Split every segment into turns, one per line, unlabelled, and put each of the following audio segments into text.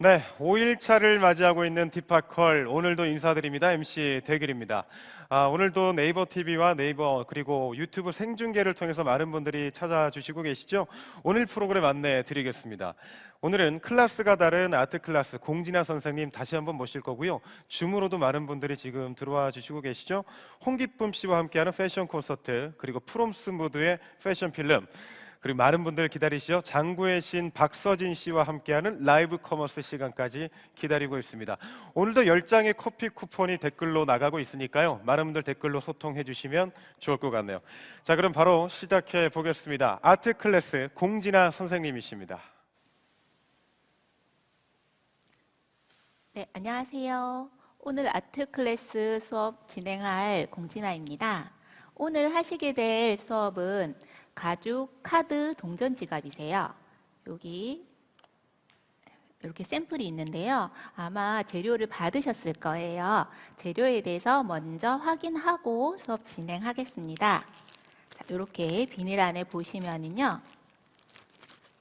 네, 5일차를 맞이하고 있는 딥하컬 오늘도 인사드립니다. MC 대길입니다. 오늘도 네이버 TV와 네이버 그리고 유튜브 생중계를 통해서 많은 분들이 찾아주시고 계시죠? 오늘 프로그램 안내 드리겠습니다. 오늘은 클래스가 다른 아트 클래스 공진아 선생님 다시 한번 모실 거고요. 줌으로도 많은 분들이 지금 들어와 주시고 계시죠? 홍기쁨 씨와 함께하는 패션 콘서트 그리고 프롬스 무드의 패션 필름 그리고 많은 분들 기다리시죠. 장구의 신 박서진 씨와 함께하는 라이브 커머스 시간까지 기다리고 있습니다. 오늘도 10장의 커피 쿠폰이 댓글로 나가고 있으니까요. 많은 분들 댓글로 소통해 주시면 좋을 것 같네요. 자, 그럼 바로 시작해 보겠습니다. 아트 클래스 공진아 선생님이십니다.
네, 안녕하세요. 오늘 아트 클래스 수업 진행할 공진아입니다. 오늘 하시게 될 수업은 가죽 카드 동전 지갑이세요. 여기 이렇게 샘플이 있는데요. 아마 재료를 받으셨을 거예요. 재료에 대해서 먼저 확인하고 수업 진행하겠습니다. 자, 이렇게 비닐 안에 보시면은요.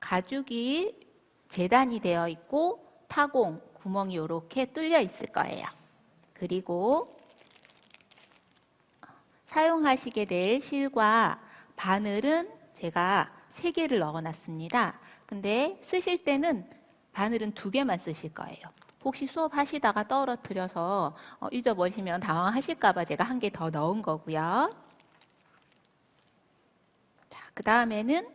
가죽이 재단이 되어 있고 타공, 구멍이 이렇게 뚫려 있을 거예요. 그리고 사용하시게 될 실과 바늘은 제가 3개를 넣어놨습니다. 근데 쓰실 때는 바늘은 2개만 쓰실 거예요. 혹시 수업하시다가 떨어뜨려서 잊어버리시면 당황하실까봐 제가 1개 더 넣은 거고요. 자, 그 다음에는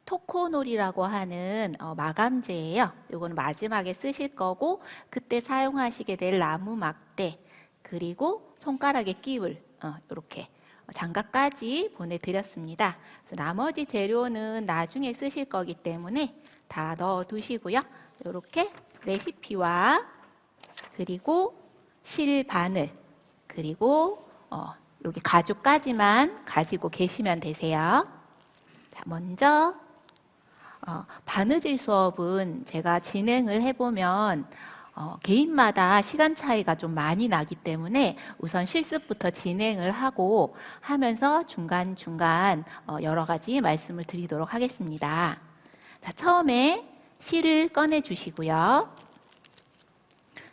토코놀이라고 하는 마감제예요. 이거는 마지막에 쓰실 거고 그때 사용하시게 될 나무 막대 그리고 손가락에 끼울 이렇게 장갑까지 보내드렸습니다. 그래서 나머지 재료는 나중에 쓰실 거기 때문에 다 넣어두시고요. 이렇게 레시피와 그리고 실 바늘 그리고 여기 가죽까지만 가지고 계시면 되세요. 자, 먼저 바느질 수업은 제가 진행을 해보면 개인마다 시간 차이가 좀 많이 나기 때문에 우선 실습부터 진행을 하고 하면서 중간중간 여러 가지 말씀을 드리도록 하겠습니다. 자, 처음에 실을 꺼내 주시고요.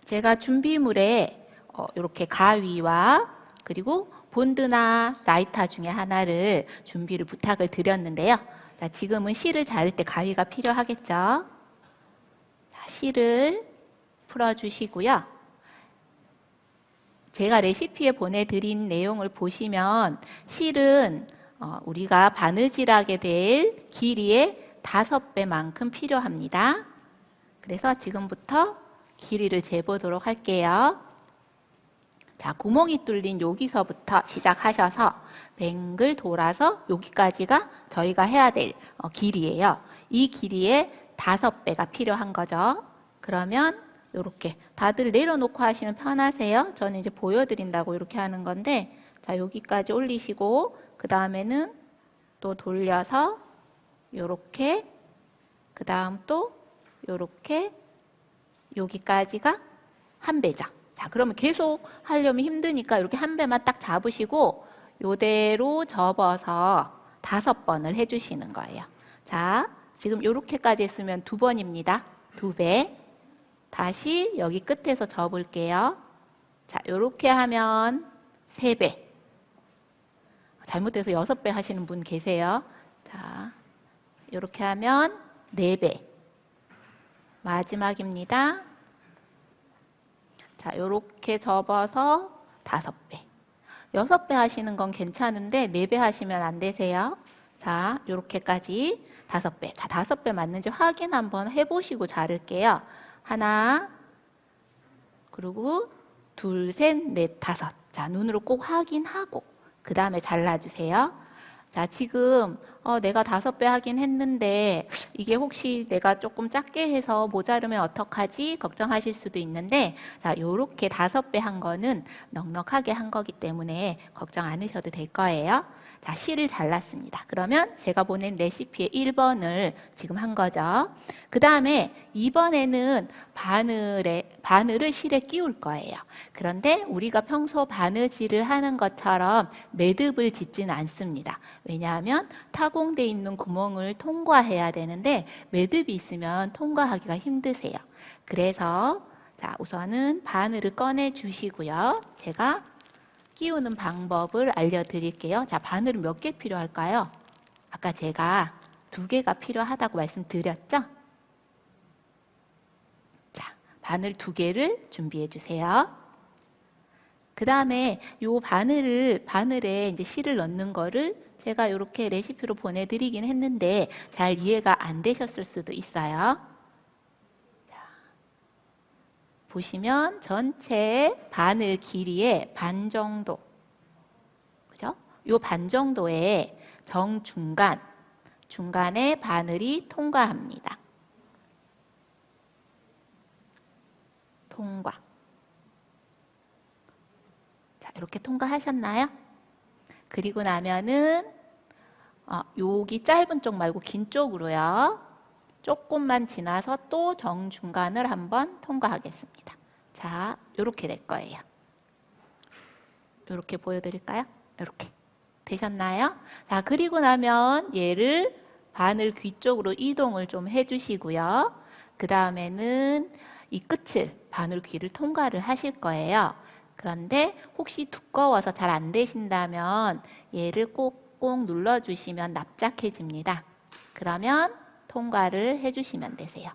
제가 준비물에 이렇게 가위와 그리고 본드나 라이터 중에 하나를 준비를 부탁을 드렸는데요. 자, 지금은 실을 자를 때 가위가 필요하겠죠. 자, 실을 풀어주시고요. 제가 레시피에 보내드린 내용을 보시면 실은 우리가 바느질하게 될 길이의 5배만큼 필요합니다. 그래서 지금부터 길이를 재보도록 할게요. 자, 구멍이 뚫린 여기서부터 시작하셔서 뱅글 돌아서 여기까지가 저희가 해야 될 길이에요. 이 길이의 5배가 필요한 거죠. 그러면 이렇게 다들 내려놓고 하시면 편하세요. 저는 이제 보여드린다고 이렇게 하는 건데 자, 여기까지 올리시고 그 다음에는 또 돌려서 이렇게 그 다음 또 이렇게 여기까지가 1배죠. 자, 그러면 계속 하려면 힘드니까 이렇게 1배만 딱 잡으시고 이대로 접어서 5번을 해주시는 거예요. 자, 지금 이렇게까지 했으면 2번입니다. 2배. 다시 여기 끝에서 접을게요. 자, 이렇게 하면 3배. 잘못해서 6배 하시는 분 계세요. 자, 이렇게 하면 4배. 마지막입니다. 자, 이렇게 접어서 5배. 6배 하시는 건 괜찮은데 4배 하시면 안 되세요. 자, 이렇게까지 5배. 자, 5배 맞는지 확인 한번 해보시고 자를게요. 하나, 그리고 둘, 셋, 넷, 5. 자, 눈으로 꼭 확인하고 그 다음에 잘라주세요. 자, 지금 내가 5배 하긴 했는데 이게 혹시 내가 조금 작게 해서 모자르면 어떡하지? 걱정하실 수도 있는데 자, 요렇게 5배 한 거는 넉넉하게 한 거기 때문에 걱정 안 하셔도 될 거예요. 자, 실을 잘랐습니다. 그러면 제가 보낸 레시피의 1번을 지금 한 거죠. 그 다음에 이번에는 바늘을 실에 끼울 거예요. 그런데 우리가 평소 바느질을 하는 것처럼 매듭을 짓지는 않습니다. 왜냐하면 타공되어 있는 구멍을 통과해야 되는데 매듭이 있으면 통과하기가 힘드세요. 그래서 자, 우선은 바늘을 꺼내 주시고요. 제가 끼우는 방법을 알려드릴게요. 자, 바늘은 몇 개 필요할까요? 아까 제가 2개가 필요하다고 말씀드렸죠? 자, 바늘 2개를 준비해 주세요. 그 다음에 요 바늘에 이제 실을 넣는 거를 제가 이렇게 레시피로 보내드리긴 했는데 잘 이해가 안 되셨을 수도 있어요. 자, 보시면 전체 바늘 길이의 반 정도, 그죠? 요 반 정도의 중간에 바늘이 통과합니다. 통과. 자, 이렇게 통과하셨나요? 그리고 나면은 여기 짧은 쪽 말고 긴 쪽으로요. 조금만 지나서 또 정중간을 한번 통과하겠습니다. 자, 이렇게 될 거예요. 이렇게 보여드릴까요? 이렇게. 되셨나요? 자, 그리고 나면 얘를 바늘 귀 쪽으로 이동을 좀 해주시고요. 그 다음에는 이 끝을 바늘 귀를 통과를 하실 거예요. 그런데 혹시 두꺼워서 잘 안 되신다면 얘를 꼭꼭 눌러주시면 납작해집니다. 그러면 통과를 해주시면 되세요.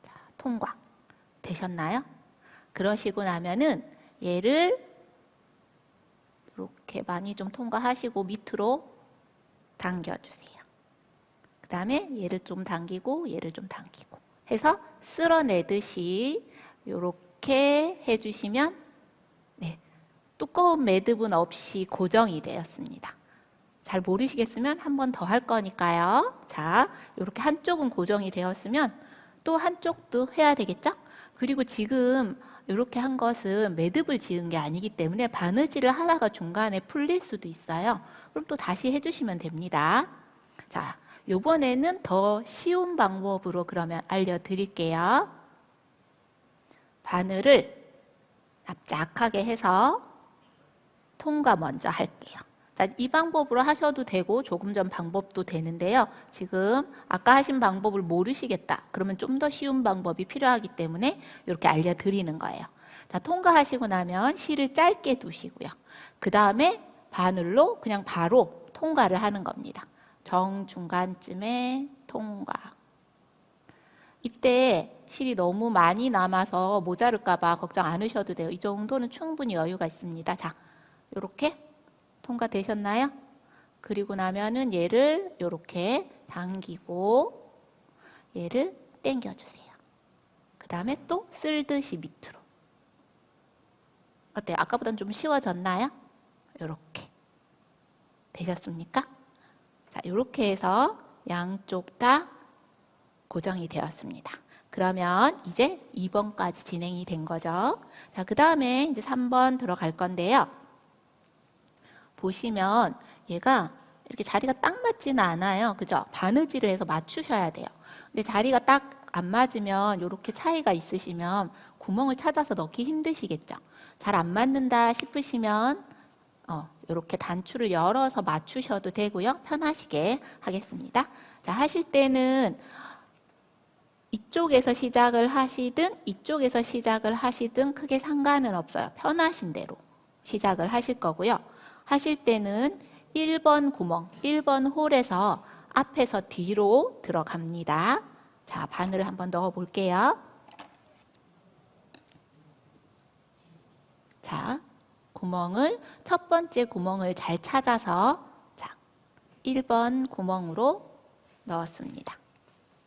자, 통과. 되셨나요? 그러시고 나면은 얘를 이렇게 많이 좀 통과하시고 밑으로 당겨주세요. 그 다음에 얘를 좀 당기고 얘를 좀 당기고 해서 쓸어내듯이 이렇게 해주시면 네, 두꺼운 매듭은 없이 고정이 되었습니다. 잘 모르시겠으면 한 번 더 할 거니까요. 자, 이렇게 한쪽은 고정이 되었으면 또 한쪽도 해야 되겠죠? 그리고 지금 이렇게 한 것은 매듭을 지은 게 아니기 때문에 바느질을 하다가 중간에 풀릴 수도 있어요. 그럼 또 다시 해주시면 됩니다. 자, 이번에는 더 쉬운 방법으로 그러면 알려드릴게요. 바늘을 납작하게 해서 통과 먼저 할게요. 자, 이 방법으로 하셔도 되고 조금 전 방법도 되는데요. 지금 아까 하신 방법을 모르시겠다. 그러면 좀 더 쉬운 방법이 필요하기 때문에 이렇게 알려드리는 거예요. 자, 통과하시고 나면 실을 짧게 두시고요. 그 다음에 바늘로 그냥 바로 통과를 하는 겁니다. 정중간쯤에 통과. 이때 실이 너무 많이 남아서 모자랄까 봐 걱정 안 하셔도 돼요. 이 정도는 충분히 여유가 있습니다. 자, 이렇게 통과되셨나요? 그리고 나면은 얘를 이렇게 당기고 얘를 당겨주세요. 그 다음에 또 쓸듯이 밑으로. 어때요? 아까보다는 좀 쉬워졌나요? 이렇게. 되셨습니까? 자, 이렇게 해서 양쪽 다 고정이 되었습니다. 그러면 이제 2번까지 진행이 된 거죠. 자, 그 다음에 이제 3번 들어갈 건데요. 보시면 얘가 이렇게 자리가 딱 맞지는 않아요. 그죠? 바느질을 해서 맞추셔야 돼요. 근데 자리가 딱 안 맞으면 이렇게 차이가 있으시면 구멍을 찾아서 넣기 힘드시겠죠? 잘 안 맞는다 싶으시면 이렇게 단추를 열어서 맞추셔도 되고요. 편하시게 하겠습니다. 자, 하실 때는 이쪽에서 시작을 하시든 이쪽에서 시작을 하시든 크게 상관은 없어요. 편하신 대로 시작을 하실 거고요. 하실 때는 1번 구멍, 1번 홀에서 앞에서 뒤로 들어갑니다. 자, 바늘을 한번 넣어 볼게요. 자, 첫 번째 구멍을 잘 찾아서 자, 1번 구멍으로 넣었습니다.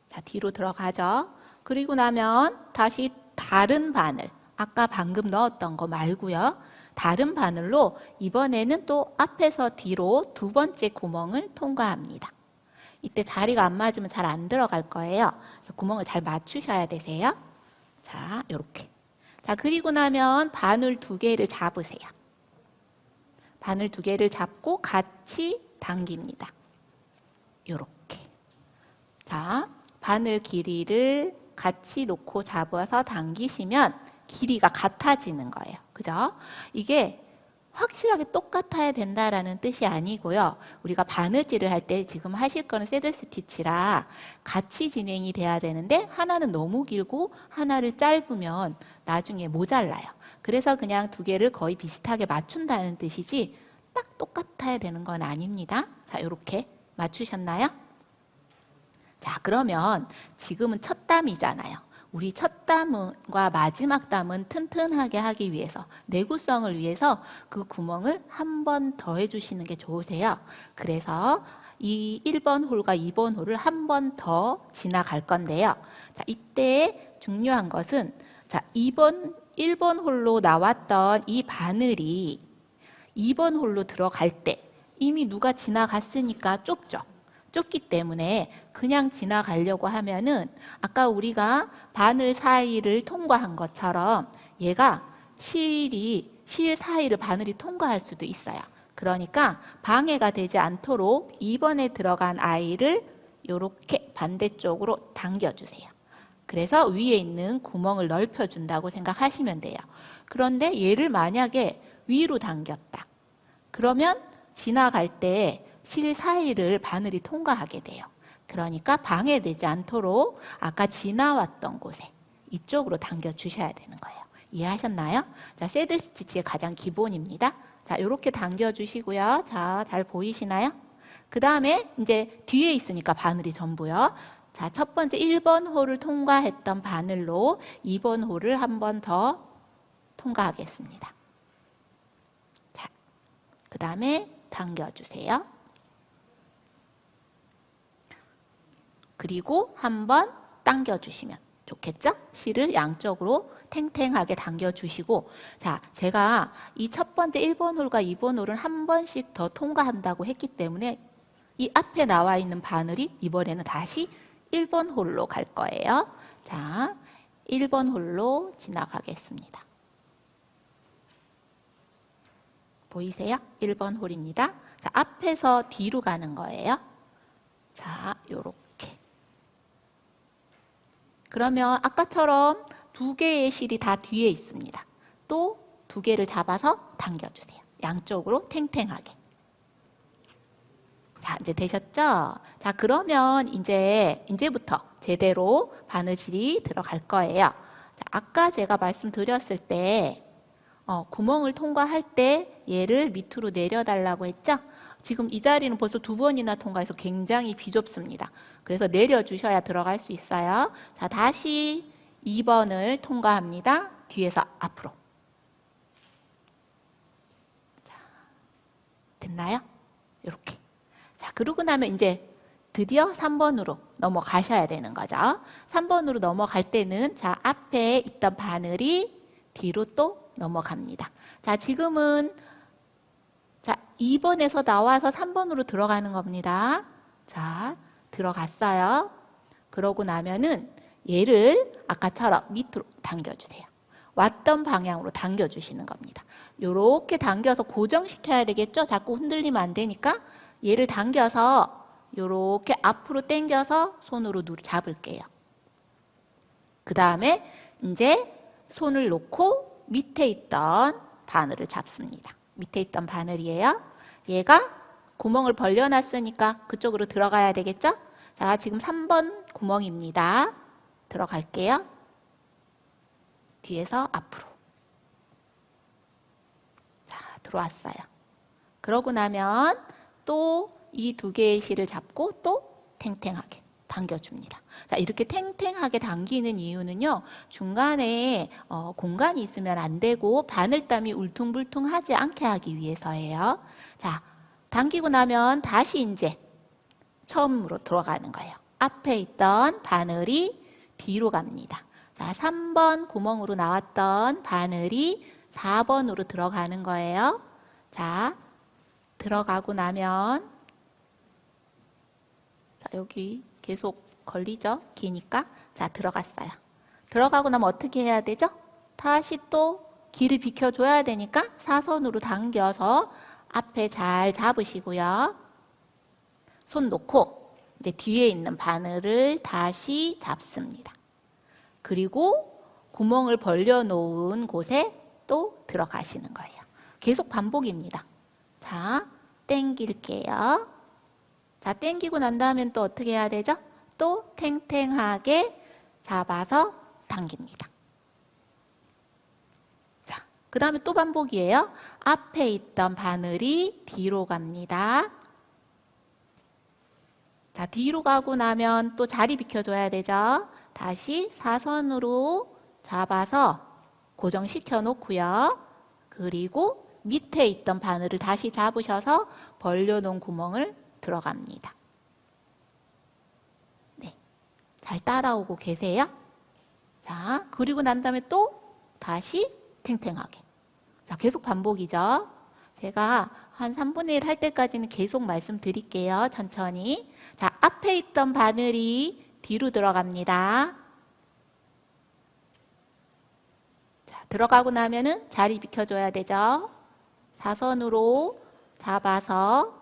자, 뒤로 들어가죠. 그리고 나면 다시 다른 바늘, 아까 방금 넣었던 거 말고요. 다른 바늘로 이번에는 또 앞에서 뒤로 2번째 구멍을 통과합니다. 이때 자리가 안 맞으면 잘 안 들어갈 거예요. 그래서 구멍을 잘 맞추셔야 되세요. 자, 이렇게. 자, 그리고 나면 바늘 2개를 잡으세요. 바늘 2개를 잡고 같이 당깁니다. 이렇게. 자, 바늘 길이를 같이 놓고 잡아서 당기시면 길이가 같아지는 거예요. 그죠? 이게 확실하게 똑같아야 된다라는 뜻이 아니고요. 우리가 바느질을 할 때 지금 하실 거는 새들 스티치라 같이 진행이 돼야 되는데 하나는 너무 길고 하나를 짧으면 나중에 모자라요. 그래서 그냥 두 개를 거의 비슷하게 맞춘다는 뜻이지 딱 똑같아야 되는 건 아닙니다. 자, 이렇게 맞추셨나요? 자, 그러면 지금은 첫 담이잖아요. 우리 첫 담과 마지막 담은 튼튼하게 하기 위해서, 내구성을 위해서 그 구멍을 한 번 더 해주시는 게 좋으세요. 그래서 이 1번 홀과 2번 홀을 한 번 더 지나갈 건데요. 자, 이때 중요한 것은 자, 1번 홀로 나왔던 이 바늘이 2번 홀로 들어갈 때 이미 누가 지나갔으니까 좁죠. 좁기 때문에 그냥 지나가려고 하면은 아까 우리가 바늘 사이를 통과한 것처럼 얘가 실 사이를 바늘이 통과할 수도 있어요. 그러니까 방해가 되지 않도록 2번에 들어간 아이를 이렇게 반대쪽으로 당겨주세요. 그래서 위에 있는 구멍을 넓혀준다고 생각하시면 돼요. 그런데 얘를 만약에 위로 당겼다. 그러면 지나갈 때 실 사이를 바늘이 통과하게 돼요. 그러니까 방해되지 않도록 아까 지나왔던 곳에 이쪽으로 당겨 주셔야 되는 거예요. 이해하셨나요? 자, 새들 스티치의 가장 기본입니다. 자, 이렇게 당겨 주시고요. 자, 잘 보이시나요? 그 다음에 이제 뒤에 있으니까 바늘이 전부요. 자, 첫 번째 1번 홀을 통과했던 바늘로 2번 홀을 한 번 더 통과하겠습니다. 자, 그 다음에 당겨주세요. 그리고 한번 당겨주시면 좋겠죠? 실을 양쪽으로 탱탱하게 당겨주시고, 자, 제가 이 첫 번째 1번 홀과 2번 홀은 한 번씩 더 통과한다고 했기 때문에 이 앞에 나와 있는 바늘이 이번에는 다시 1번 홀로 갈 거예요. 자, 1번 홀로 지나가겠습니다. 보이세요? 1번 홀입니다. 자, 앞에서 뒤로 가는 거예요. 자, 요렇게. 그러면 아까처럼 두 개의 실이 다 뒤에 있습니다. 또 두 개를 잡아서 당겨주세요. 양쪽으로 탱탱하게. 자, 이제 되셨죠? 자, 그러면 이제부터 제대로 바느질이 들어갈 거예요. 자, 아까 제가 말씀드렸을 때 구멍을 통과할 때 얘를 밑으로 내려달라고 했죠? 지금 이 자리는 벌써 두 번이나 통과해서 굉장히 비좁습니다. 그래서 내려주셔야 들어갈 수 있어요. 자, 다시 2번을 통과합니다. 뒤에서 앞으로. 자, 됐나요? 이렇게. 자, 그러고 나면 이제 드디어 3번으로 넘어가셔야 되는 거죠. 3번으로 넘어갈 때는 자, 앞에 있던 바늘이 뒤로 또 넘어갑니다. 자, 지금은 자, 2번에서 나와서 3번으로 들어가는 겁니다. 자, 들어갔어요. 그러고 나면은 얘를 아까처럼 밑으로 당겨주세요. 왔던 방향으로 당겨주시는 겁니다. 요렇게 당겨서 고정시켜야 되겠죠? 자꾸 흔들리면 안 되니까 얘를 당겨서 요렇게 앞으로 당겨서 손으로 잡을게요. 그 다음에 이제 손을 놓고 밑에 있던 바늘을 잡습니다. 밑에 있던 바늘이에요. 얘가 구멍을 벌려놨으니까 그쪽으로 들어가야 되겠죠? 자, 지금 3번 구멍입니다. 들어갈게요. 뒤에서 앞으로. 자, 들어왔어요. 그러고 나면 또 이 두 개의 실을 잡고 또 탱탱하게 당겨줍니다. 자, 이렇게 탱탱하게 당기는 이유는요, 중간에 공간이 있으면 안 되고 바늘땀이 울퉁불퉁하지 않게 하기 위해서예요. 자, 당기고 나면 다시 이제 처음으로 들어가는 거예요. 앞에 있던 바늘이 뒤로 갑니다. 자, 3번 구멍으로 나왔던 바늘이 4번으로 들어가는 거예요. 자, 들어가고 나면 자, 여기 계속 걸리죠? 기니까. 자, 들어갔어요. 들어가고 나면 어떻게 해야 되죠? 다시 또 길을 비켜줘야 되니까 사선으로 당겨서 앞에 잘 잡으시고요. 손 놓고 이제 뒤에 있는 바늘을 다시 잡습니다. 그리고 구멍을 벌려 놓은 곳에 또 들어가시는 거예요. 계속 반복입니다. 자, 당길게요. 자, 당기고 난 다음엔 또 어떻게 해야 되죠? 또 탱탱하게 잡아서 당깁니다. 자, 그 다음에 또 반복이에요. 앞에 있던 바늘이 뒤로 갑니다. 자, 뒤로 가고 나면 또 자리 비켜줘야 되죠. 다시 사선으로 잡아서 고정시켜 놓고요. 그리고 밑에 있던 바늘을 다시 잡으셔서 벌려놓은 구멍을 들어갑니다. 네, 잘 따라오고 계세요? 자, 그리고 난 다음에 또 다시 탱탱하게. 자, 계속 반복이죠. 제가 한 3분의 1 할 때까지는 계속 말씀드릴게요. 천천히. 자, 앞에 있던 바늘이 뒤로 들어갑니다. 자, 들어가고 나면은 자리 비켜줘야 되죠. 사선으로 잡아서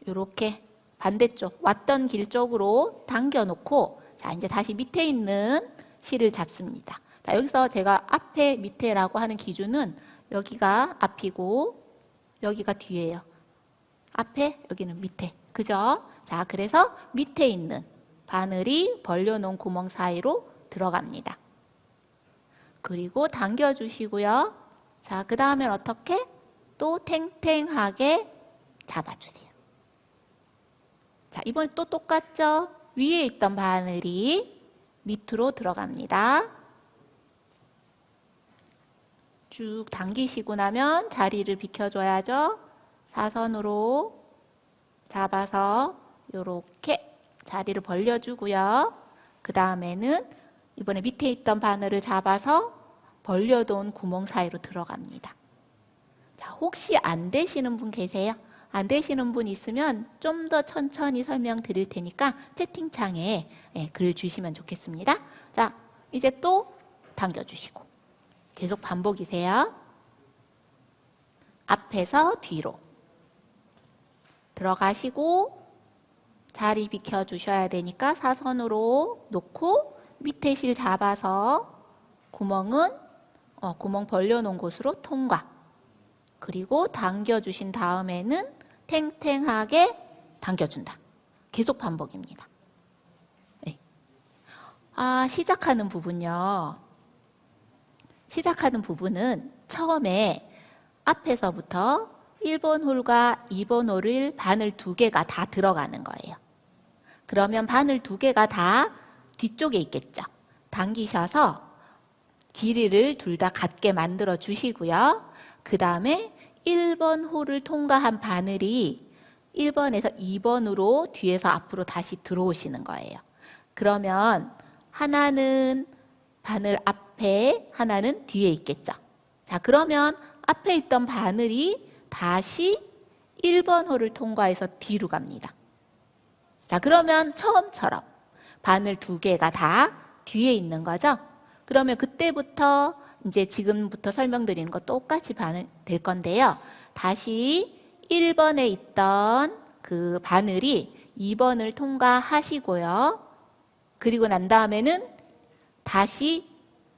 이렇게 반대쪽 왔던 길 쪽으로 당겨 놓고, 자, 이제 다시 밑에 있는 실을 잡습니다. 자, 여기서 제가 앞에 밑에라고 하는 기준은 여기가 앞이고 여기가 뒤예요. 앞에, 여기는 밑에. 그죠? 자, 그래서 밑에 있는 바늘이 벌려놓은 구멍 사이로 들어갑니다. 그리고 당겨주시고요. 자, 그 다음엔 어떻게? 또 탱탱하게 잡아주세요. 자, 이번에 또 똑같죠? 위에 있던 바늘이 밑으로 들어갑니다. 쭉 당기시고 나면 자리를 비켜줘야죠. 사선으로 잡아서 이렇게 자리를 벌려주고요. 그 다음에는 이번에 밑에 있던 바늘을 잡아서 벌려둔 구멍 사이로 들어갑니다. 자, 혹시 안 되시는 분 계세요? 안 되시는 분 있으면 좀 더 천천히 설명드릴 테니까 채팅창에 글 주시면 좋겠습니다. 자, 이제 또 당겨주시고 계속 반복이세요. 앞에서 뒤로 들어가시고 자리 비켜주셔야 되니까 사선으로 놓고 밑에 실 잡아서 구멍은 구멍 벌려놓은 곳으로 통과. 그리고 당겨주신 다음에는 탱탱하게 당겨준다. 계속 반복입니다. 네. 시작하는 부분요. 시작하는 부분은 처음에 앞에서부터 1번 홀과 2번 홀을 바늘 2개가 다 들어가는 거예요. 그러면 바늘 2개가 다 뒤쪽에 있겠죠. 당기셔서 길이를 둘 다 같게 만들어 주시고요. 그 다음에 1번 홀을 통과한 바늘이 1번에서 2번으로 뒤에서 앞으로 다시 들어오시는 거예요. 그러면 하나는 바늘 앞에, 하나는 뒤에 있겠죠. 자, 그러면 앞에 있던 바늘이 다시 1번 홀을 통과해서 뒤로 갑니다. 자, 그러면 처음처럼 바늘 2개가 다 뒤에 있는 거죠. 그러면 그때부터 이제 지금부터 설명드리는 거 똑같이 될 건데요. 다시 1번에 있던 그 바늘이 2번을 통과하시고요. 그리고 난 다음에는 다시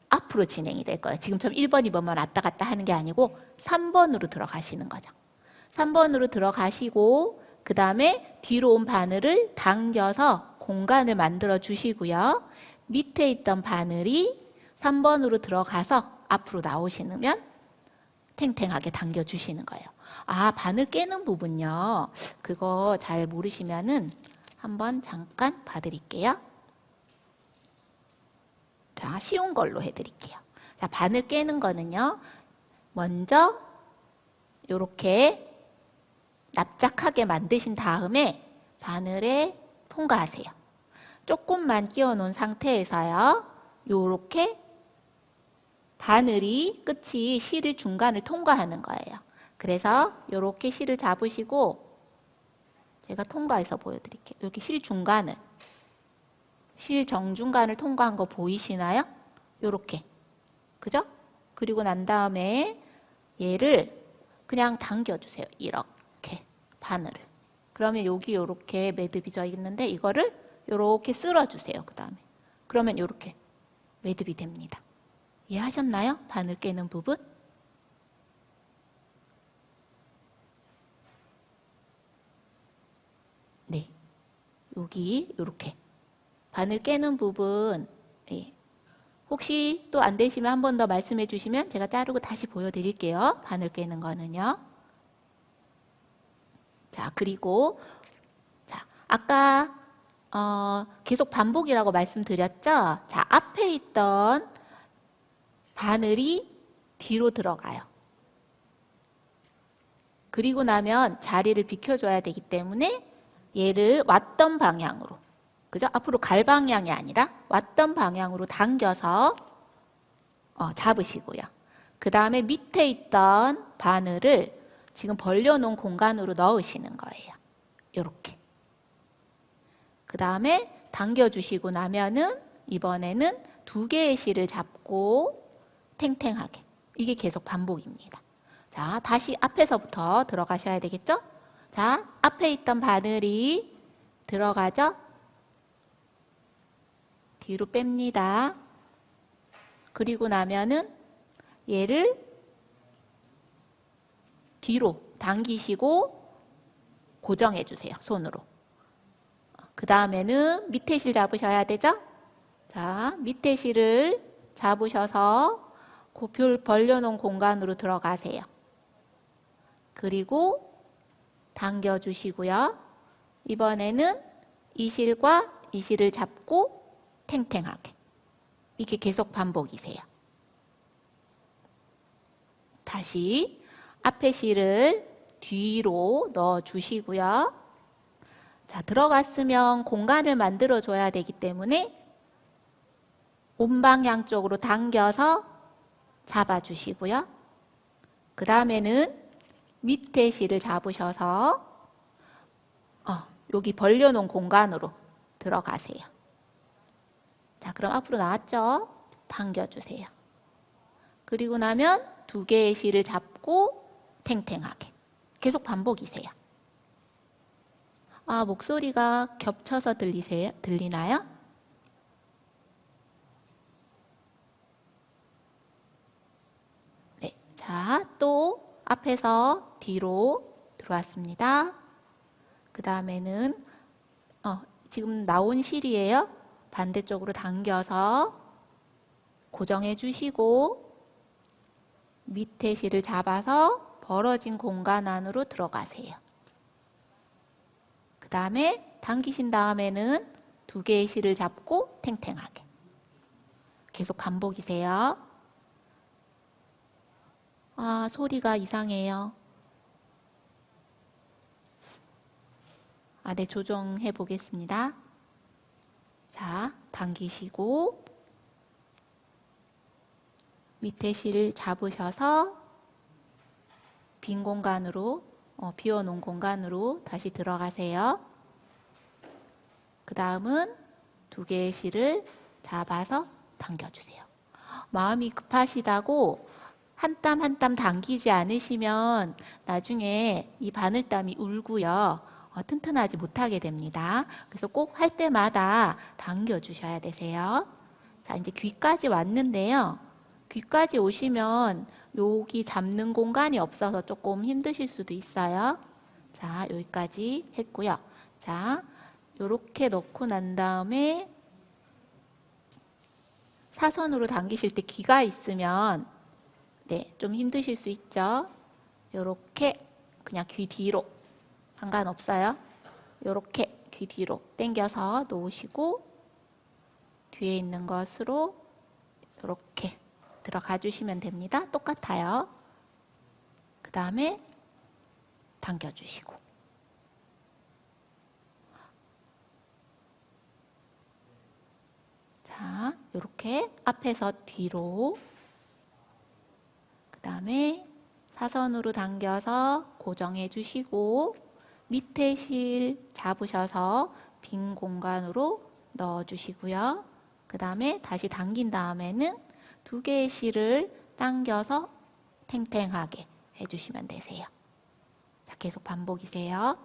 앞으로 진행이 될 거예요. 지금처럼 1번, 2번만 왔다 갔다 하는 게 아니고 3번으로 들어가시는 거죠. 3번으로 들어가시고 그 다음에 뒤로 온 바늘을 당겨서 공간을 만들어 주시고요. 밑에 있던 바늘이 3번으로 들어가서 앞으로 나오시면 탱탱하게 당겨주시는 거예요. 바늘 깨는 부분요. 그거 잘 모르시면은 한번 잠깐 봐드릴게요. 자, 쉬운 걸로 해드릴게요. 자, 바늘 깨는 거는요. 먼저 이렇게 납작하게 만드신 다음에 바늘에 통과하세요. 조금만 끼워 놓은 상태에서요. 이렇게 바늘이 끝이 실을 중간을 통과하는 거예요. 그래서 이렇게 실을 잡으시고 제가 통과해서 보여드릴게요. 이렇게 실 중간을, 실 정중간을 통과한 거 보이시나요? 이렇게. 그죠? 그리고 난 다음에 얘를 그냥 당겨주세요. 이렇게 바늘을. 그러면 여기 이렇게 매듭이 져 있는데 이거를 이렇게 쓸어주세요. 그 다음에 그러면 이렇게 매듭이 됩니다. 이해하셨나요? 바늘 깨는 부분? 네, 여기 이렇게 바늘 깨는 부분, 네. 혹시 또 안 되시면 한 번 더 말씀해 주시면 제가 자르고 다시 보여드릴게요. 바늘 깨는 거는요. 자, 그리고 자, 아까 계속 반복이라고 말씀드렸죠? 자, 앞에 있던 바늘이 뒤로 들어가요. 그리고 나면 자리를 비켜줘야 되기 때문에 얘를 왔던 방향으로, 그죠? 앞으로 갈 방향이 아니라 왔던 방향으로 당겨서 잡으시고요. 그 다음에 밑에 있던 바늘을 지금 벌려놓은 공간으로 넣으시는 거예요. 이렇게. 그 다음에 당겨주시고 나면은 이번에는 두 개의 실을 잡고 탱탱하게. 이게 계속 반복입니다. 자, 다시 앞에서부터 들어가셔야 되겠죠? 자, 앞에 있던 바늘이 들어가죠? 뒤로 뺍니다. 그리고 나면은 얘를 뒤로 당기시고 고정해 주세요. 손으로. 그 다음에는 밑에 실 잡으셔야 되죠? 자, 밑에 실을 잡으셔서 고별 벌려놓은 공간으로 들어가세요. 그리고 당겨주시고요. 이번에는 이 실과 이 실을 잡고 탱탱하게. 이게 계속 반복이세요. 다시 앞에 실을 뒤로 넣어주시고요. 자, 들어갔으면 공간을 만들어줘야 되기 때문에 온방향 쪽으로 당겨서 잡아주시고요. 그 다음에는 밑에 실을 잡으셔서 여기 벌려놓은 공간으로 들어가세요. 자, 그럼 앞으로 나왔죠? 당겨주세요. 그리고 나면 두 개의 실을 잡고 탱탱하게. 계속 반복이세요. 아, 목소리가 겹쳐서 들리나요? 네. 자, 또 앞에서 뒤로 들어왔습니다. 그 다음에는 지금 나온 실이에요. 반대쪽으로 당겨서 고정해 주시고 밑에 실을 잡아서 벌어진 공간 안으로 들어가세요. 그 다음에 당기신 다음에는 두 개의 실을 잡고 탱탱하게. 계속 반복이세요. 아, 소리가 이상해요. 네, 조정해 보겠습니다. 자, 당기시고 밑에 실 잡으셔서 빈 공간으로, 비워놓은 공간으로 다시 들어가세요. 그 다음은 두 개의 실을 잡아서 당겨주세요. 마음이 급하시다고 한 땀 한 땀 당기지 않으시면 나중에 이 바늘땀이 울고요. 튼튼하지 못하게 됩니다. 그래서 꼭 할 때마다 당겨주셔야 되세요. 자, 이제 귀까지 왔는데요. 귀까지 오시면 여기 잡는 공간이 없어서 조금 힘드실 수도 있어요. 자, 여기까지 했고요. 자, 요렇게 넣고 난 다음에 사선으로 당기실 때 귀가 있으면 네, 좀 힘드실 수 있죠. 요렇게 그냥 귀 뒤로 상관없어요. 요렇게 귀 뒤로 당겨서 놓으시고 뒤에 있는 것으로 요렇게 들어가 주시면 됩니다. 똑같아요. 그 다음에 당겨주시고 자, 요렇게 앞에서 뒤로 그 다음에 사선으로 당겨서 고정해 주시고 밑에 실 잡으셔서 빈 공간으로 넣어 주시고요. 그 다음에 다시 당긴 다음에는 두 개의 실을 당겨서 탱탱하게 해주시면 되세요. 자, 계속 반복이세요.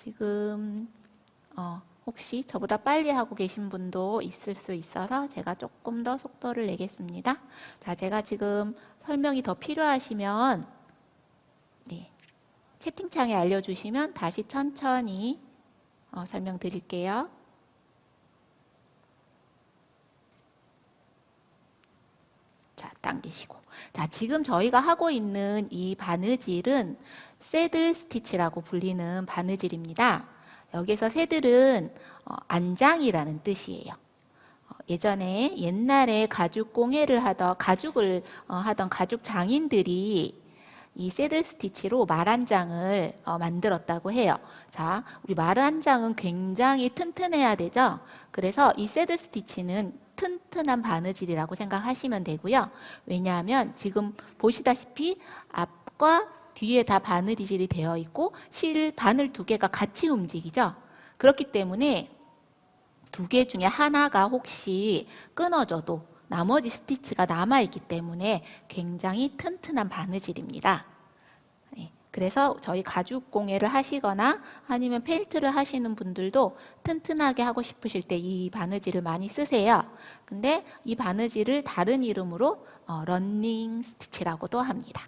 지금 혹시 저보다 빨리 하고 계신 분도 있을 수 있어서 제가 조금 더 속도를 내겠습니다. 자, 제가 지금 설명이 더 필요하시면 네, 채팅창에 알려주시면 다시 천천히 설명드릴게요. 자, 당기시고. 자, 지금 저희가 하고 있는 이 바느질은 새들 스티치라고 불리는 바느질입니다. 여기서 새들은 안장이라는 뜻이에요. 예전에 옛날에 가죽 공예를 가죽을 하던 가죽 장인들이 이 새들 스티치로 말 한 장을 만들었다고 해요. 자, 우리 말 한 장은 굉장히 튼튼해야 되죠. 그래서 이 새들 스티치는 튼튼한 바느질이라고 생각하시면 되고요. 왜냐하면 지금 보시다시피 앞과 뒤에 다 바느질이 되어 있고 실 바늘 두 개가 같이 움직이죠. 그렇기 때문에 두 개 중에 하나가 혹시 끊어져도 나머지 스티치가 남아있기 때문에 굉장히 튼튼한 바느질입니다. 그래서 저희 가죽 공예를 하시거나 아니면 페인트를 하시는 분들도 튼튼하게 하고 싶으실 때 이 바느질을 많이 쓰세요. 근데 이 바느질을 다른 이름으로 런닝 스티치라고도 합니다.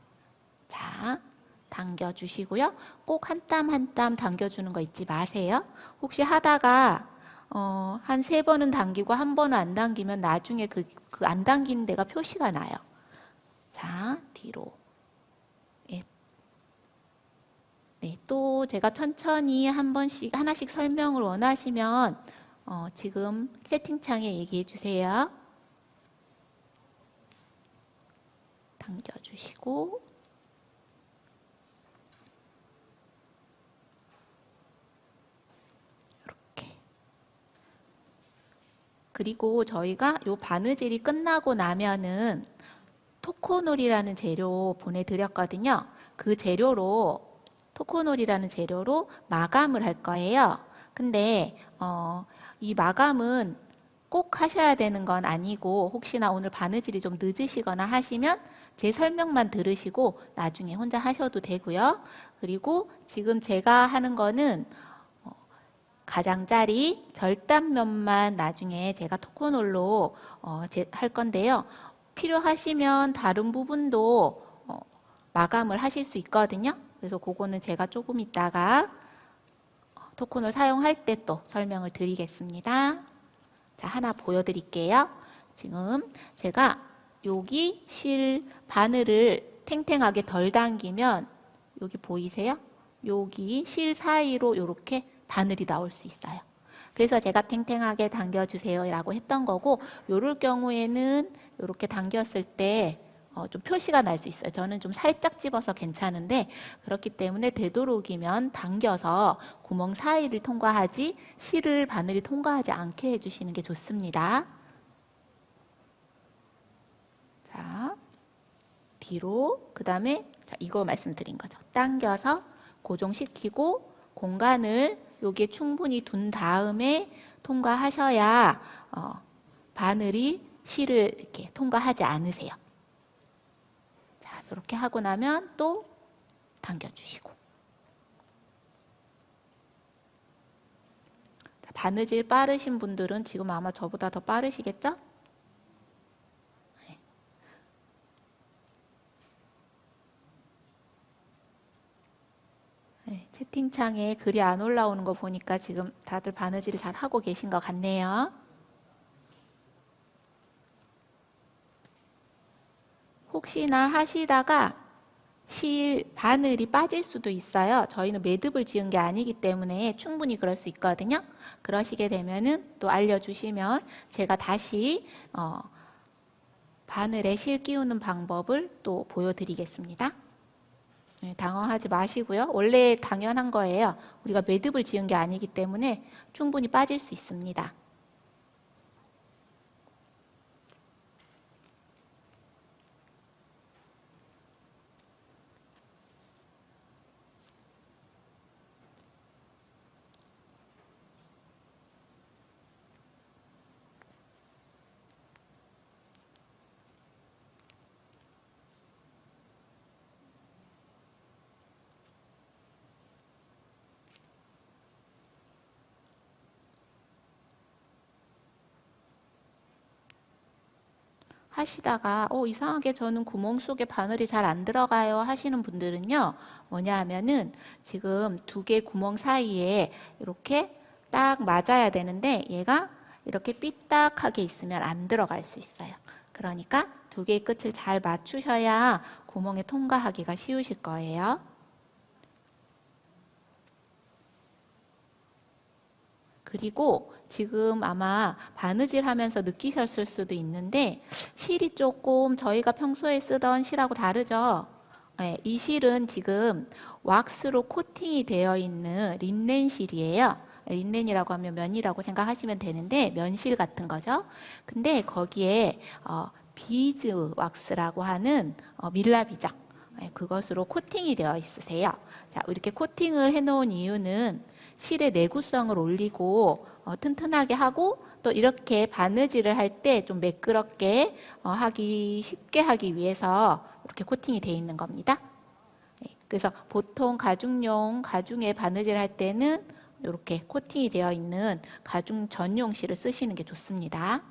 자, 당겨주시고요. 꼭 한 땀 한 땀 당겨주는 거 잊지 마세요. 혹시 하다가 한 3번은 당기고 한 번은 안 당기면 나중에 그 안 당기는 데가 표시가 나요. 자, 뒤로. 네, 또 제가 천천히 하나씩 설명을 원하시면 지금 채팅창에 얘기해 주세요. 당겨주시고 이렇게. 그리고 저희가 요 바느질이 끝나고 나면은 토코놀이라는 재료 보내드렸거든요. 그 재료로 토코놀이라는 재료로 마감을 할 거예요. 근데 이 마감은 꼭 하셔야 되는 건 아니고 혹시나 오늘 바느질이 좀 늦으시거나 하시면 제 설명만 들으시고 나중에 혼자 하셔도 되고요. 그리고 지금 제가 하는 거는 가장자리 절단면만 나중에 제가 토코놀로 할 건데요. 필요하시면 다른 부분도 마감을 하실 수 있거든요. 그래서 그거는 제가 조금 있다가 토큰을 사용할 때 또 설명을 드리겠습니다. 자, 하나 보여드릴게요. 지금 제가 여기 실 바늘을 탱탱하게 덜 당기면 여기 보이세요? 여기 실 사이로 이렇게 바늘이 나올 수 있어요. 그래서 제가 탱탱하게 당겨주세요 라고 했던 거고, 요럴 경우에는 이렇게 당겼을 때 좀 표시가 날 수 있어요. 저는 좀 살짝 집어서 괜찮은데 그렇기 때문에 되도록이면 당겨서 구멍 사이를 통과하지 실을 바늘이 통과하지 않게 해주시는 게 좋습니다. 자, 뒤로 그 다음에 이거 말씀드린 거죠. 당겨서 고정시키고 공간을 여기에 충분히 둔 다음에 통과하셔야 바늘이 실을 이렇게 통과하지 않으세요. 이렇게 하고 나면 또 당겨주시고. 바느질 빠르신 분들은 지금 아마 저보다 더 빠르시겠죠? 네, 채팅창에 글이 안 올라오는 거 보니까 지금 다들 바느질을 잘 하고 계신 것 같네요. 혹시나 하시다가 실 바늘이 빠질 수도 있어요. 저희는 매듭을 지은 게 아니기 때문에 충분히 그럴 수 있거든요. 그러시게 되면은 또 알려주시면 제가 다시 바늘에 실 끼우는 방법을 또 보여드리겠습니다. 네, 당황하지 마시고요. 원래 당연한 거예요. 우리가 매듭을 지은 게 아니기 때문에 충분히 빠질 수 있습니다. 하시다가 이상하게 저는 구멍 속에 바늘이 잘 안 들어가요 하시는 분들은요, 뭐냐 하면은 지금 두 개 구멍 사이에 이렇게 딱 맞아야 되는데 얘가 이렇게 삐딱하게 있으면 안 들어갈 수 있어요. 그러니까 두 개의 끝을 잘 맞추셔야 구멍에 통과하기가 쉬우실 거예요. 그리고 지금 아마 바느질 하면서 느끼셨을 수도 있는데 실이 조금 저희가 평소에 쓰던 실하고 다르죠? 네, 이 실은 지금 왁스로 코팅이 되어 있는 린넨 실이에요. 린넨이라고 하면 면이라고 생각하시면 되는데 면실 같은 거죠. 근데 거기에 비즈 왁스라고 하는 밀랍이죠. 네, 그것으로 코팅이 되어 있으세요. 자, 이렇게 코팅을 해놓은 이유는 실의 내구성을 올리고 튼튼하게 하고 또 이렇게 바느질을 할 때 좀 매끄럽게 하기 쉽게 하기 위해서 이렇게 코팅이 되어 있는 겁니다. 네, 그래서 보통 가중에 바느질 할 때는 이렇게 코팅이 되어 있는 가중 전용 실을 쓰시는 게 좋습니다.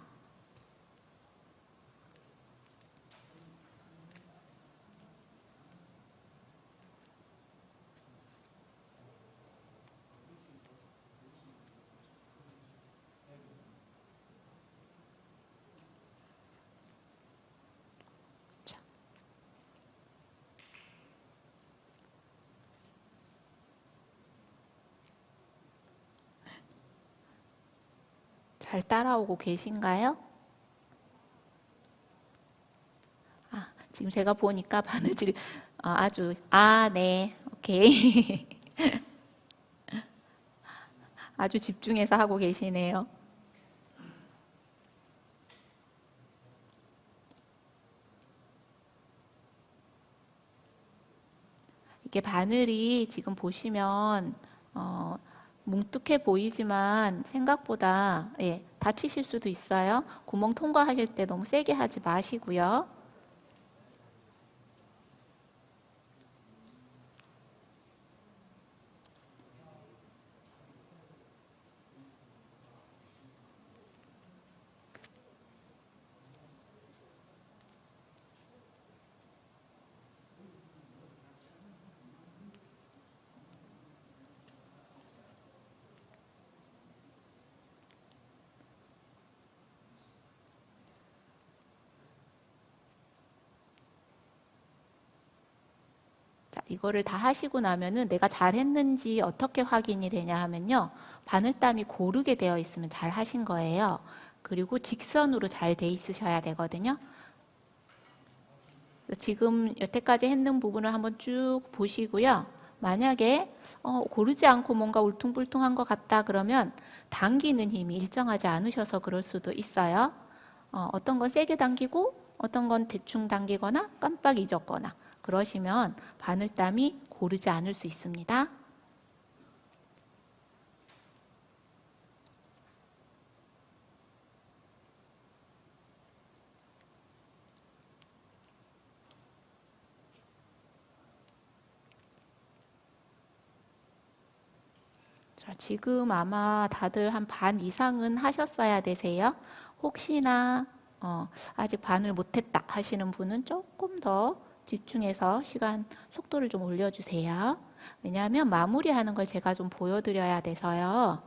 잘 따라오고 계신가요? 지금 제가 보니까 바느질이 네, 오케이. 아주 집중해서 하고 계시네요. 이게 바늘이 지금 보시면 뭉툭해 보이지만 생각보다 다치실 수도 있어요. 구멍 통과하실 때 너무 세게 하지 마시고요. 자, 이거를 다 하시고 나면은 내가 잘했는지 어떻게 확인이 되냐 하면요. 바늘땀이 고르게 되어 있으면 잘 하신 거예요. 그리고 직선으로 잘 돼 있으셔야 되거든요. 지금 여태까지 했는 부분을 한번 쭉 보시고요. 만약에 고르지 않고 뭔가 울퉁불퉁한 것 같다 그러면 당기는 힘이 일정하지 않으셔서 그럴 수도 있어요. 어떤 건 세게 당기고 어떤 건 대충 당기거나 깜빡 잊었거나 그러시면 바늘땀이 고르지 않을 수 있습니다. 자, 지금 아마 다들 한 반 이상은 하셨어야 되세요. 혹시나 아직 반을 못했다 하시는 분은 조금 더 집중해서 속도를 좀 올려주세요. 왜냐하면 마무리하는 걸 제가 좀 보여드려야 돼서요.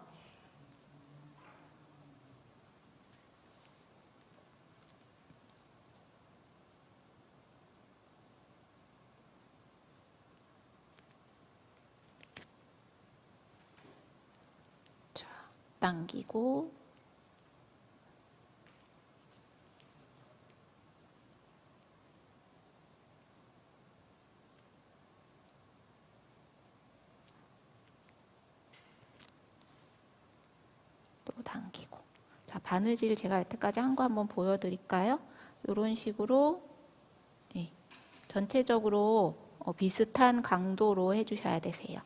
자, 당기고 또 당기고. 자, 바느질 제가 여태까지 한 거 한번 보여드릴까요? 이런 식으로 전체적으로 비슷한 강도로 해주셔야 되세요.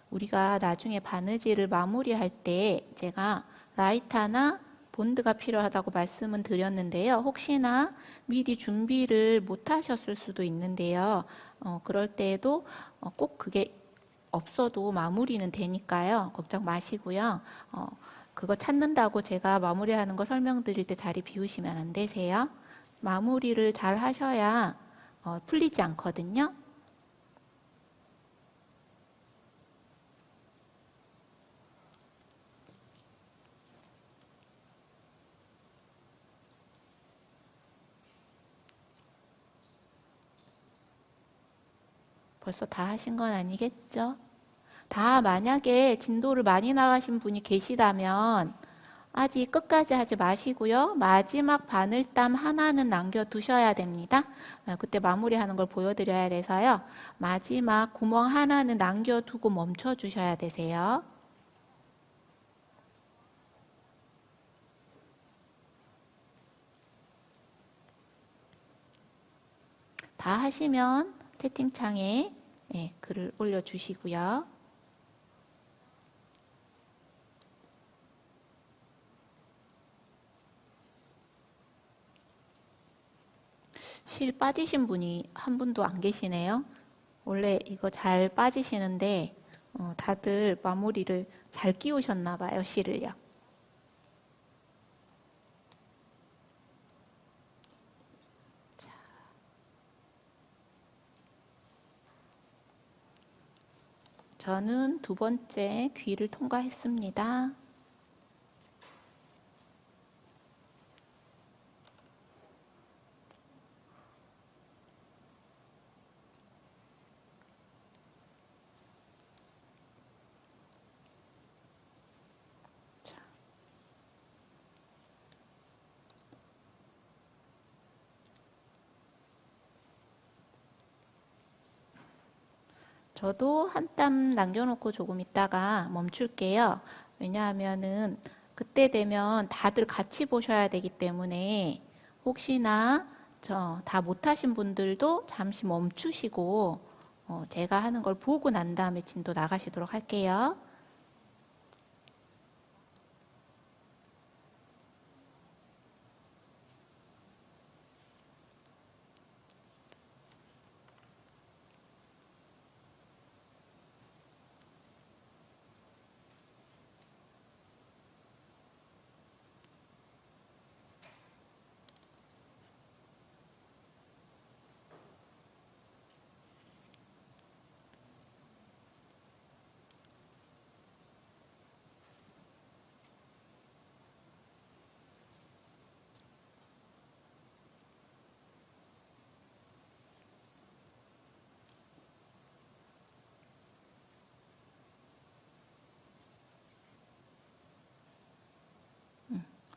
우리가 나중에 바느질을 마무리할 때 제가 라이터나 본드가 필요하다고 말씀은 드렸는데요. 혹시나 미리 준비를 못 하셨을 수도 있는데요. 그럴 때에도 꼭 그게 없어도 마무리는 되니까요. 걱정 마시고요. 그거 찾는다고 제가 마무리하는 거 설명드릴 때 자리 비우시면 안 되세요. 마무리를 잘 하셔야 풀리지 않거든요. 벌써 다 하신 건 아니겠죠? 다 만약에 진도를 많이 나가신 분이 계시다면 아직 끝까지 하지 마시고요. 마지막 바늘땀 하나는 남겨두셔야 됩니다. 그때 마무리하는 걸 보여드려야 돼서요. 마지막 구멍 하나는 남겨두고 멈춰주셔야 되세요. 다 하시면 채팅창에 글을 올려주시고요. 실 빠지신 분이 한 분도 안 계시네요. 원래 이거 잘 빠지시는데 다들 마무리를 잘 끼우셨나 봐요, 실을요. 저는 두 번째 귀를 통과했습니다. 저도 한 땀 남겨놓고 조금 있다가 멈출게요. 왜냐하면은 그때 되면 다들 같이 보셔야 되기 때문에 혹시나 저 다 못하신 분들도 잠시 멈추시고 제가 하는 걸 보고 난 다음에 진도 나가시도록 할게요.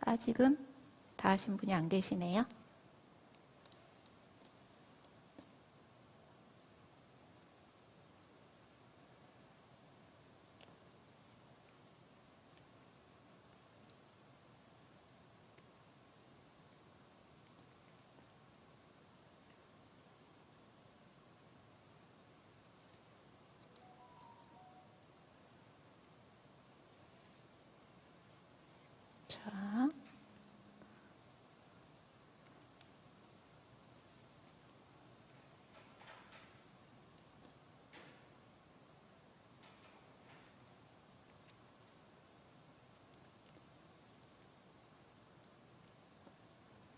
아직은 다 하신 분이 안 계시네요. 자,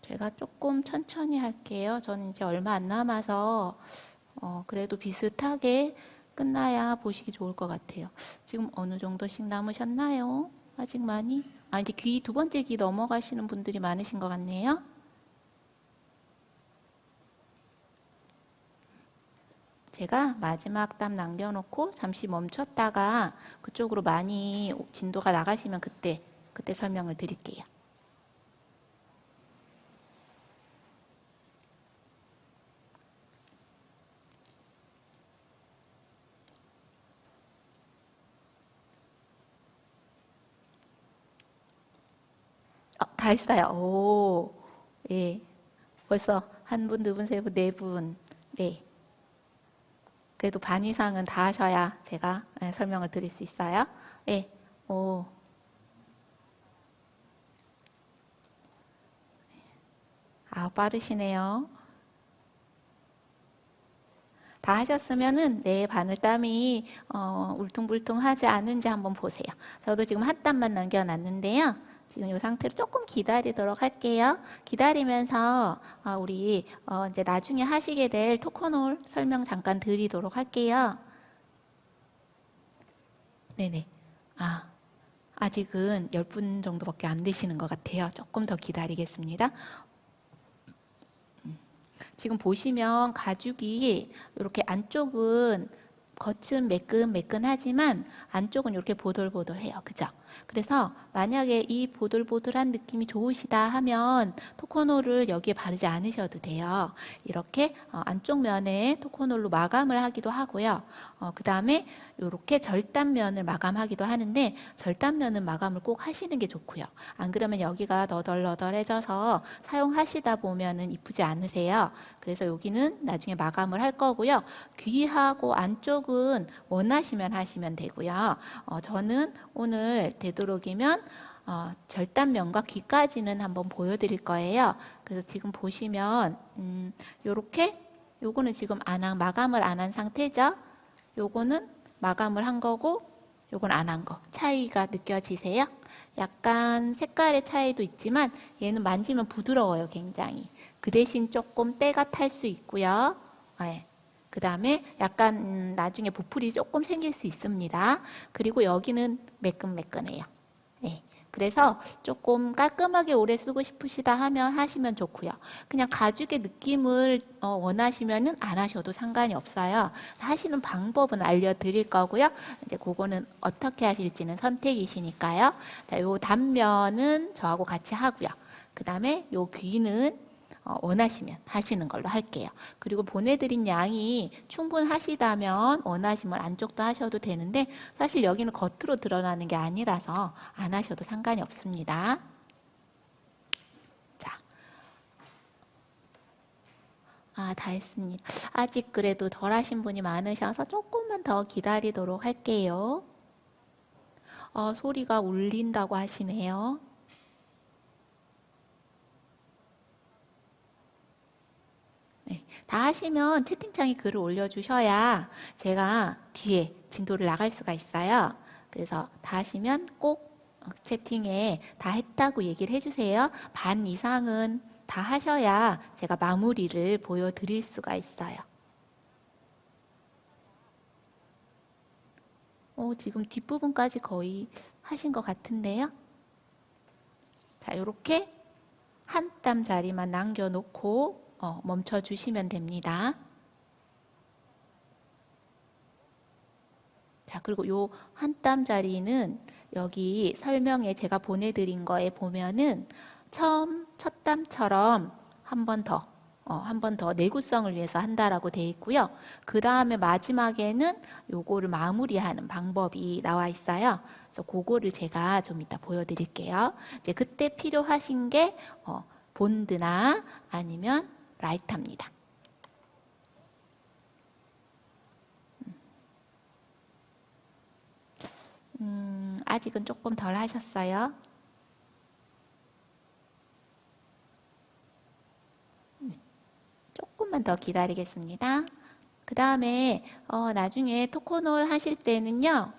제가 조금 천천히 할게요. 저는 이제 얼마 안 남아서 그래도 비슷하게 끝나야 보시기 좋을 것 같아요. 지금 어느 정도씩 남으셨나요? 아직 많이? 이제 귀 두 번째 귀 넘어가시는 분들이 많으신 것 같네요. 제가 마지막 땀 남겨놓고 잠시 멈췄다가 그쪽으로 많이 진도가 나가시면 그때 설명을 드릴게요. 다 했어요. 오, 예. 벌써 한 분, 두 분, 세 분, 네 분. 네. 그래도 반 이상은 다 하셔야 제가 설명을 드릴 수 있어요. 예. 오, 아, 빠르시네요. 다 하셨으면은 내 바늘땀이 울퉁불퉁하지 않은지 한번 보세요. 저도 지금 한 땀만 남겨놨는데요. 지금 이 상태로 조금 기다리도록 할게요. 기다리면서 우리 이제 나중에 하시게 될 토커놀 설명 잠깐 드리도록 할게요. 네네. 아직은 10분 정도밖에 안 되시는 것 같아요. 조금 더 기다리겠습니다. 지금 보시면 가죽이 이렇게 안쪽은 겉은 매끈매끈하지만 안쪽은 이렇게 보들보들해요. 그죠? 그래서 만약에 이 보들보들한 느낌이 좋으시다 하면 토코놀을 여기에 바르지 않으셔도 돼요. 이렇게 안쪽 면에 토코놀로 마감을 하기도 하고요. 그 다음에 이렇게 절단면을 마감하기도 하는데 절단면은 마감을 꼭 하시는 게 좋고요. 안 그러면 여기가 너덜너덜해져서 사용하시다 보면은 이쁘지 않으세요. 그래서 여기는 나중에 마감을 할 거고요. 귀하고 안쪽은 원하시면 하시면 되고요. 저는 오늘 되도록이면 절단면과 귀까지는 한번 보여드릴 거예요. 그래서 지금 보시면 요렇게 요거는 지금 마감을 안 한 상태죠. 요거는 마감을 한 거고 요건 안 한 거. 차이가 느껴지세요? 약간 색깔의 차이도 있지만 얘는 만지면 부드러워요, 굉장히. 그 대신 조금 때가 탈 수 있고요. 네. 그 다음에 약간 나중에 보풀이 조금 생길 수 있습니다. 그리고 여기는 매끈매끈해요. 네. 그래서 조금 깔끔하게 오래 쓰고 싶으시다 하면 하시면 좋고요. 그냥 가죽의 느낌을 원하시면은 안 하셔도 상관이 없어요. 하시는 방법은 알려드릴 거고요. 이제 그거는 어떻게 하실지는 선택이시니까요. 자, 요 단면은 저하고 같이 하고요. 그 다음에 요 귀는 원하시면 하시는 걸로 할게요. 그리고 보내드린 양이 충분하시다면 원하시면 안쪽도 하셔도 되는데 사실 여기는 겉으로 드러나는 게 아니라서 안 하셔도 상관이 없습니다. 자, 다 했습니다. 아직 그래도 덜 하신 분이 많으셔서 조금만 더 기다리도록 할게요. 소리가 울린다고 하시네요. 다 하시면 채팅창에 글을 올려주셔야 제가 뒤에 진도를 나갈 수가 있어요. 그래서 다 하시면 꼭 채팅에 다 했다고 얘기를 해주세요. 반 이상은 다 하셔야 제가 마무리를 보여드릴 수가 있어요. 지금 뒷부분까지 거의 하신 것 같은데요. 자, 이렇게 한 땀 자리만 남겨놓고 멈춰 주시면 됩니다. 자, 그리고 요 한 땀 자리는 여기 설명에 제가 보내드린 거에 보면은 처음 첫 땀처럼 한 번 더 내구성을 위해서 한다라고 되어 있고요. 그 다음에 마지막에는 요거를 마무리하는 방법이 나와 있어요. 그래서 그거를 제가 좀 이따 보여드릴게요. 이제 그때 필요하신 게 본드나 아니면 라이터입니다. 아직은 조금 덜 하셨어요. 조금만 더 기다리겠습니다. 그 다음에 나중에 토코놀 하실 때는요.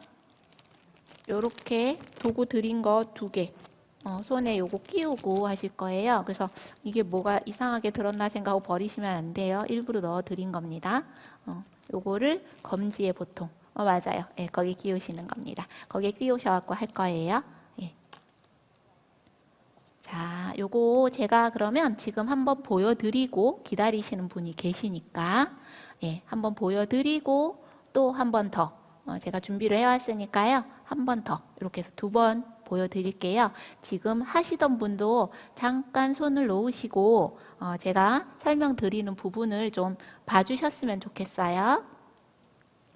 요렇게 도구 드린 거 2개 손에 요거 끼우고 하실 거예요. 그래서 이게 뭐가 이상하게 들었나 생각하고 버리시면 안 돼요. 일부러 넣어 드린 겁니다. 요거를 검지에 보통 맞아요. 예, 거기 끼우시는 겁니다. 거기에 끼우셔갖고 할 거예요. 예. 자, 요거 제가 그러면 지금 한번 보여드리고 기다리시는 분이 계시니까 예, 한번 보여드리고 또 한 번 더 제가 준비를 해왔으니까요. 한 번 더 이렇게 해서 2번 보여드릴게요. 지금 하시던 분도 잠깐 손을 놓으시고 제가 설명드리는 부분을 좀 봐주셨으면 좋겠어요.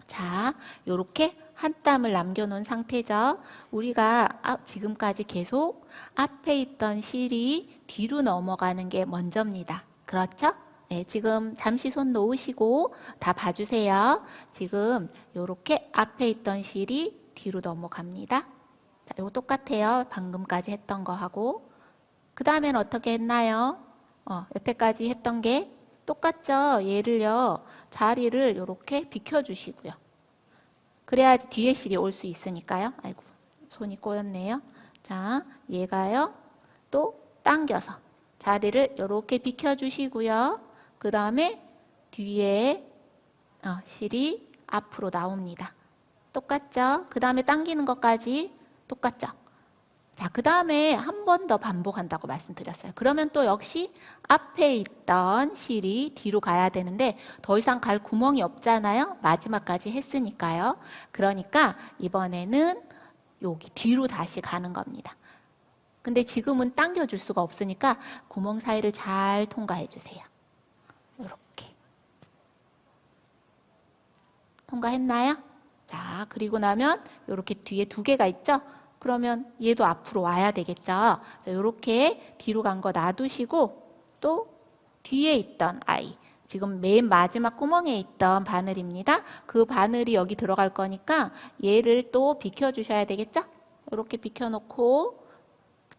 자, 요렇게 한 땀을 남겨놓은 상태죠. 우리가 지금까지 계속 앞에 있던 실이 뒤로 넘어가는 게 먼저입니다. 그렇죠? 네, 지금 잠시 손 놓으시고 다 봐주세요. 지금 요렇게 앞에 있던 실이 뒤로 넘어갑니다. 자, 이거 똑같아요. 방금까지 했던 거 하고. 그 다음엔 어떻게 했나요? 여태까지 했던 게 똑같죠? 얘를요, 자리를 이렇게 비켜주시고요. 그래야지 뒤에 실이 올 수 있으니까요. 아이고, 손이 꼬였네요. 자, 얘가요, 또 당겨서 자리를 이렇게 비켜주시고요. 그 다음에 뒤에 실이 앞으로 나옵니다. 똑같죠? 그 다음에 당기는 것까지 똑같죠? 자, 그 다음에 한 번 더 반복한다고 말씀드렸어요. 그러면 또 역시 앞에 있던 실이 뒤로 가야 되는데 더 이상 갈 구멍이 없잖아요. 마지막까지 했으니까요. 그러니까 이번에는 여기 뒤로 다시 가는 겁니다. 근데 지금은 당겨줄 수가 없으니까 구멍 사이를 잘 통과해 주세요. 이렇게. 통과했나요? 자, 그리고 나면 이렇게 뒤에 두 개가 있죠? 그러면 얘도 앞으로 와야 되겠죠? 자, 이렇게 뒤로 간 거 놔두시고 또 뒤에 있던 아이, 지금 맨 마지막 구멍에 있던 바늘입니다. 그 바늘이 여기 들어갈 거니까 얘를 또 비켜주셔야 되겠죠? 이렇게 비켜놓고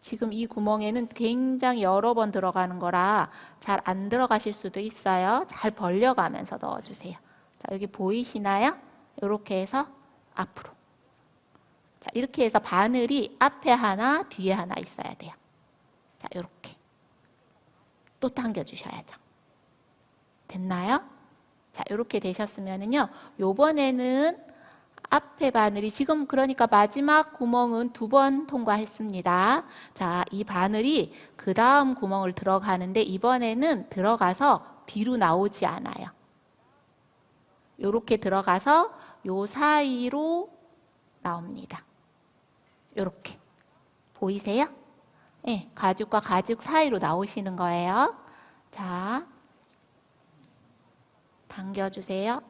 지금 이 구멍에는 굉장히 여러 번 들어가는 거라 잘 안 들어가실 수도 있어요. 잘 벌려가면서 넣어주세요. 자, 여기 보이시나요? 이렇게 해서 앞으로. 자, 이렇게 해서 바늘이 앞에 하나, 뒤에 하나 있어야 돼요. 자, 이렇게. 또 당겨주셔야죠. 됐나요? 자, 이렇게 되셨으면은요, 요번에는 앞에 바늘이 지금 그러니까 마지막 구멍은 2번 통과했습니다. 자, 이 바늘이 그 다음 구멍을 들어가는데 이번에는 들어가서 뒤로 나오지 않아요. 요렇게 들어가서 요 사이로 나옵니다. 요렇게. 보이세요? 네, 가죽과 가죽 사이로 나오시는 거예요. 자, 당겨주세요.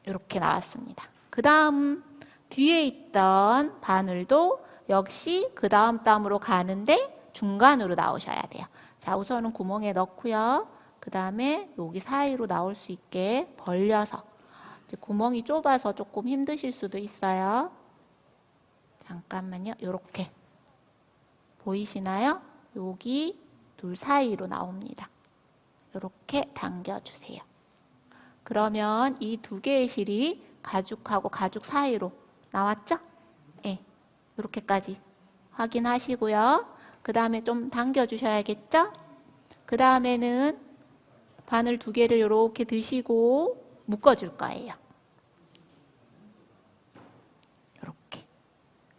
이렇게 나왔습니다. 그 다음 뒤에 있던 바늘도 역시 그 다음 땀으로 가는데 중간으로 나오셔야 돼요. 자, 우선은 구멍에 넣고요. 그 다음에 여기 사이로 나올 수 있게 벌려서. 이제 구멍이 좁아서 조금 힘드실 수도 있어요. 잠깐만요. 이렇게. 보이시나요? 여기 둘 사이로 나옵니다. 이렇게 당겨주세요. 그러면 이 두 개의 실이 가죽하고 가죽 사이로 나왔죠? 네, 이렇게까지 확인하시고요. 그 다음에 좀 당겨주셔야겠죠? 그 다음에는 바늘 두 개를 이렇게 드시고 묶어줄 거예요. 이렇게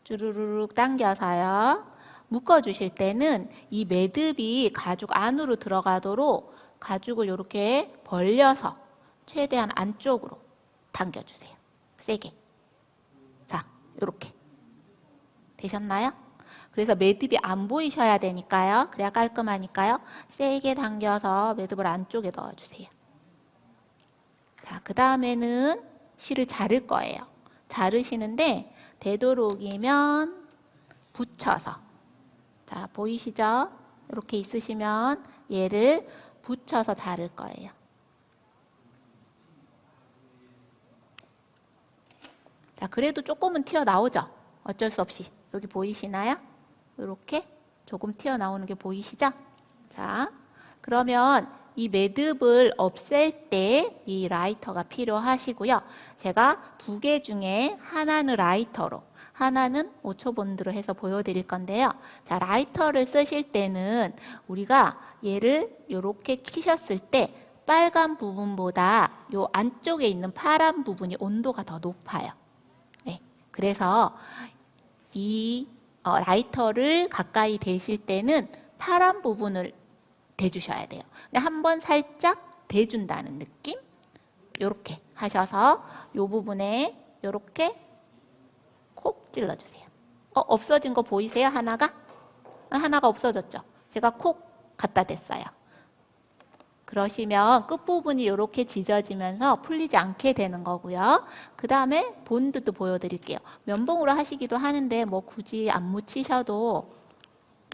주르륵 당겨서요. 묶어주실 때는 이 매듭이 가죽 안으로 들어가도록 가죽을 이렇게 벌려서 최대한 안쪽으로 당겨주세요. 세게. 자, 이렇게. 되셨나요? 그래서 매듭이 안 보이셔야 되니까요. 그래야 깔끔하니까요. 세게 당겨서 매듭을 안쪽에 넣어주세요. 자, 그 다음에는 실을 자를 거예요. 자르시는데 되도록이면 붙여서. 자, 보이시죠? 이렇게 있으시면 얘를 붙여서 자를 거예요. 자, 그래도 조금은 튀어나오죠? 어쩔 수 없이. 여기 보이시나요? 이렇게 조금 튀어나오는 게 보이시죠? 자, 그러면 이 매듭을 없앨 때 이 라이터가 필요하시고요. 제가 두 개 중에 하나는 라이터로, 하나는 5초 본드로 해서 보여드릴 건데요. 자, 라이터를 쓰실 때는 우리가 얘를 이렇게 키셨을 때 빨간 부분보다 이 안쪽에 있는 파란 부분이 온도가 더 높아요. 네, 그래서 이 라이터를 가까이 대실 때는 파란 부분을 대주셔야 돼요. 근데 한번 살짝 대준다는 느낌? 이렇게 하셔서 이 부분에 이렇게 콕 찔러주세요. 없어진 거 보이세요? 하나가? 하나가 없어졌죠? 제가 콕 갖다 댔어요. 그러시면 끝부분이 이렇게 지져지면서 풀리지 않게 되는 거고요. 그 다음에 본드도 보여드릴게요. 면봉으로 하시기도 하는데 뭐 굳이 안 묻히셔도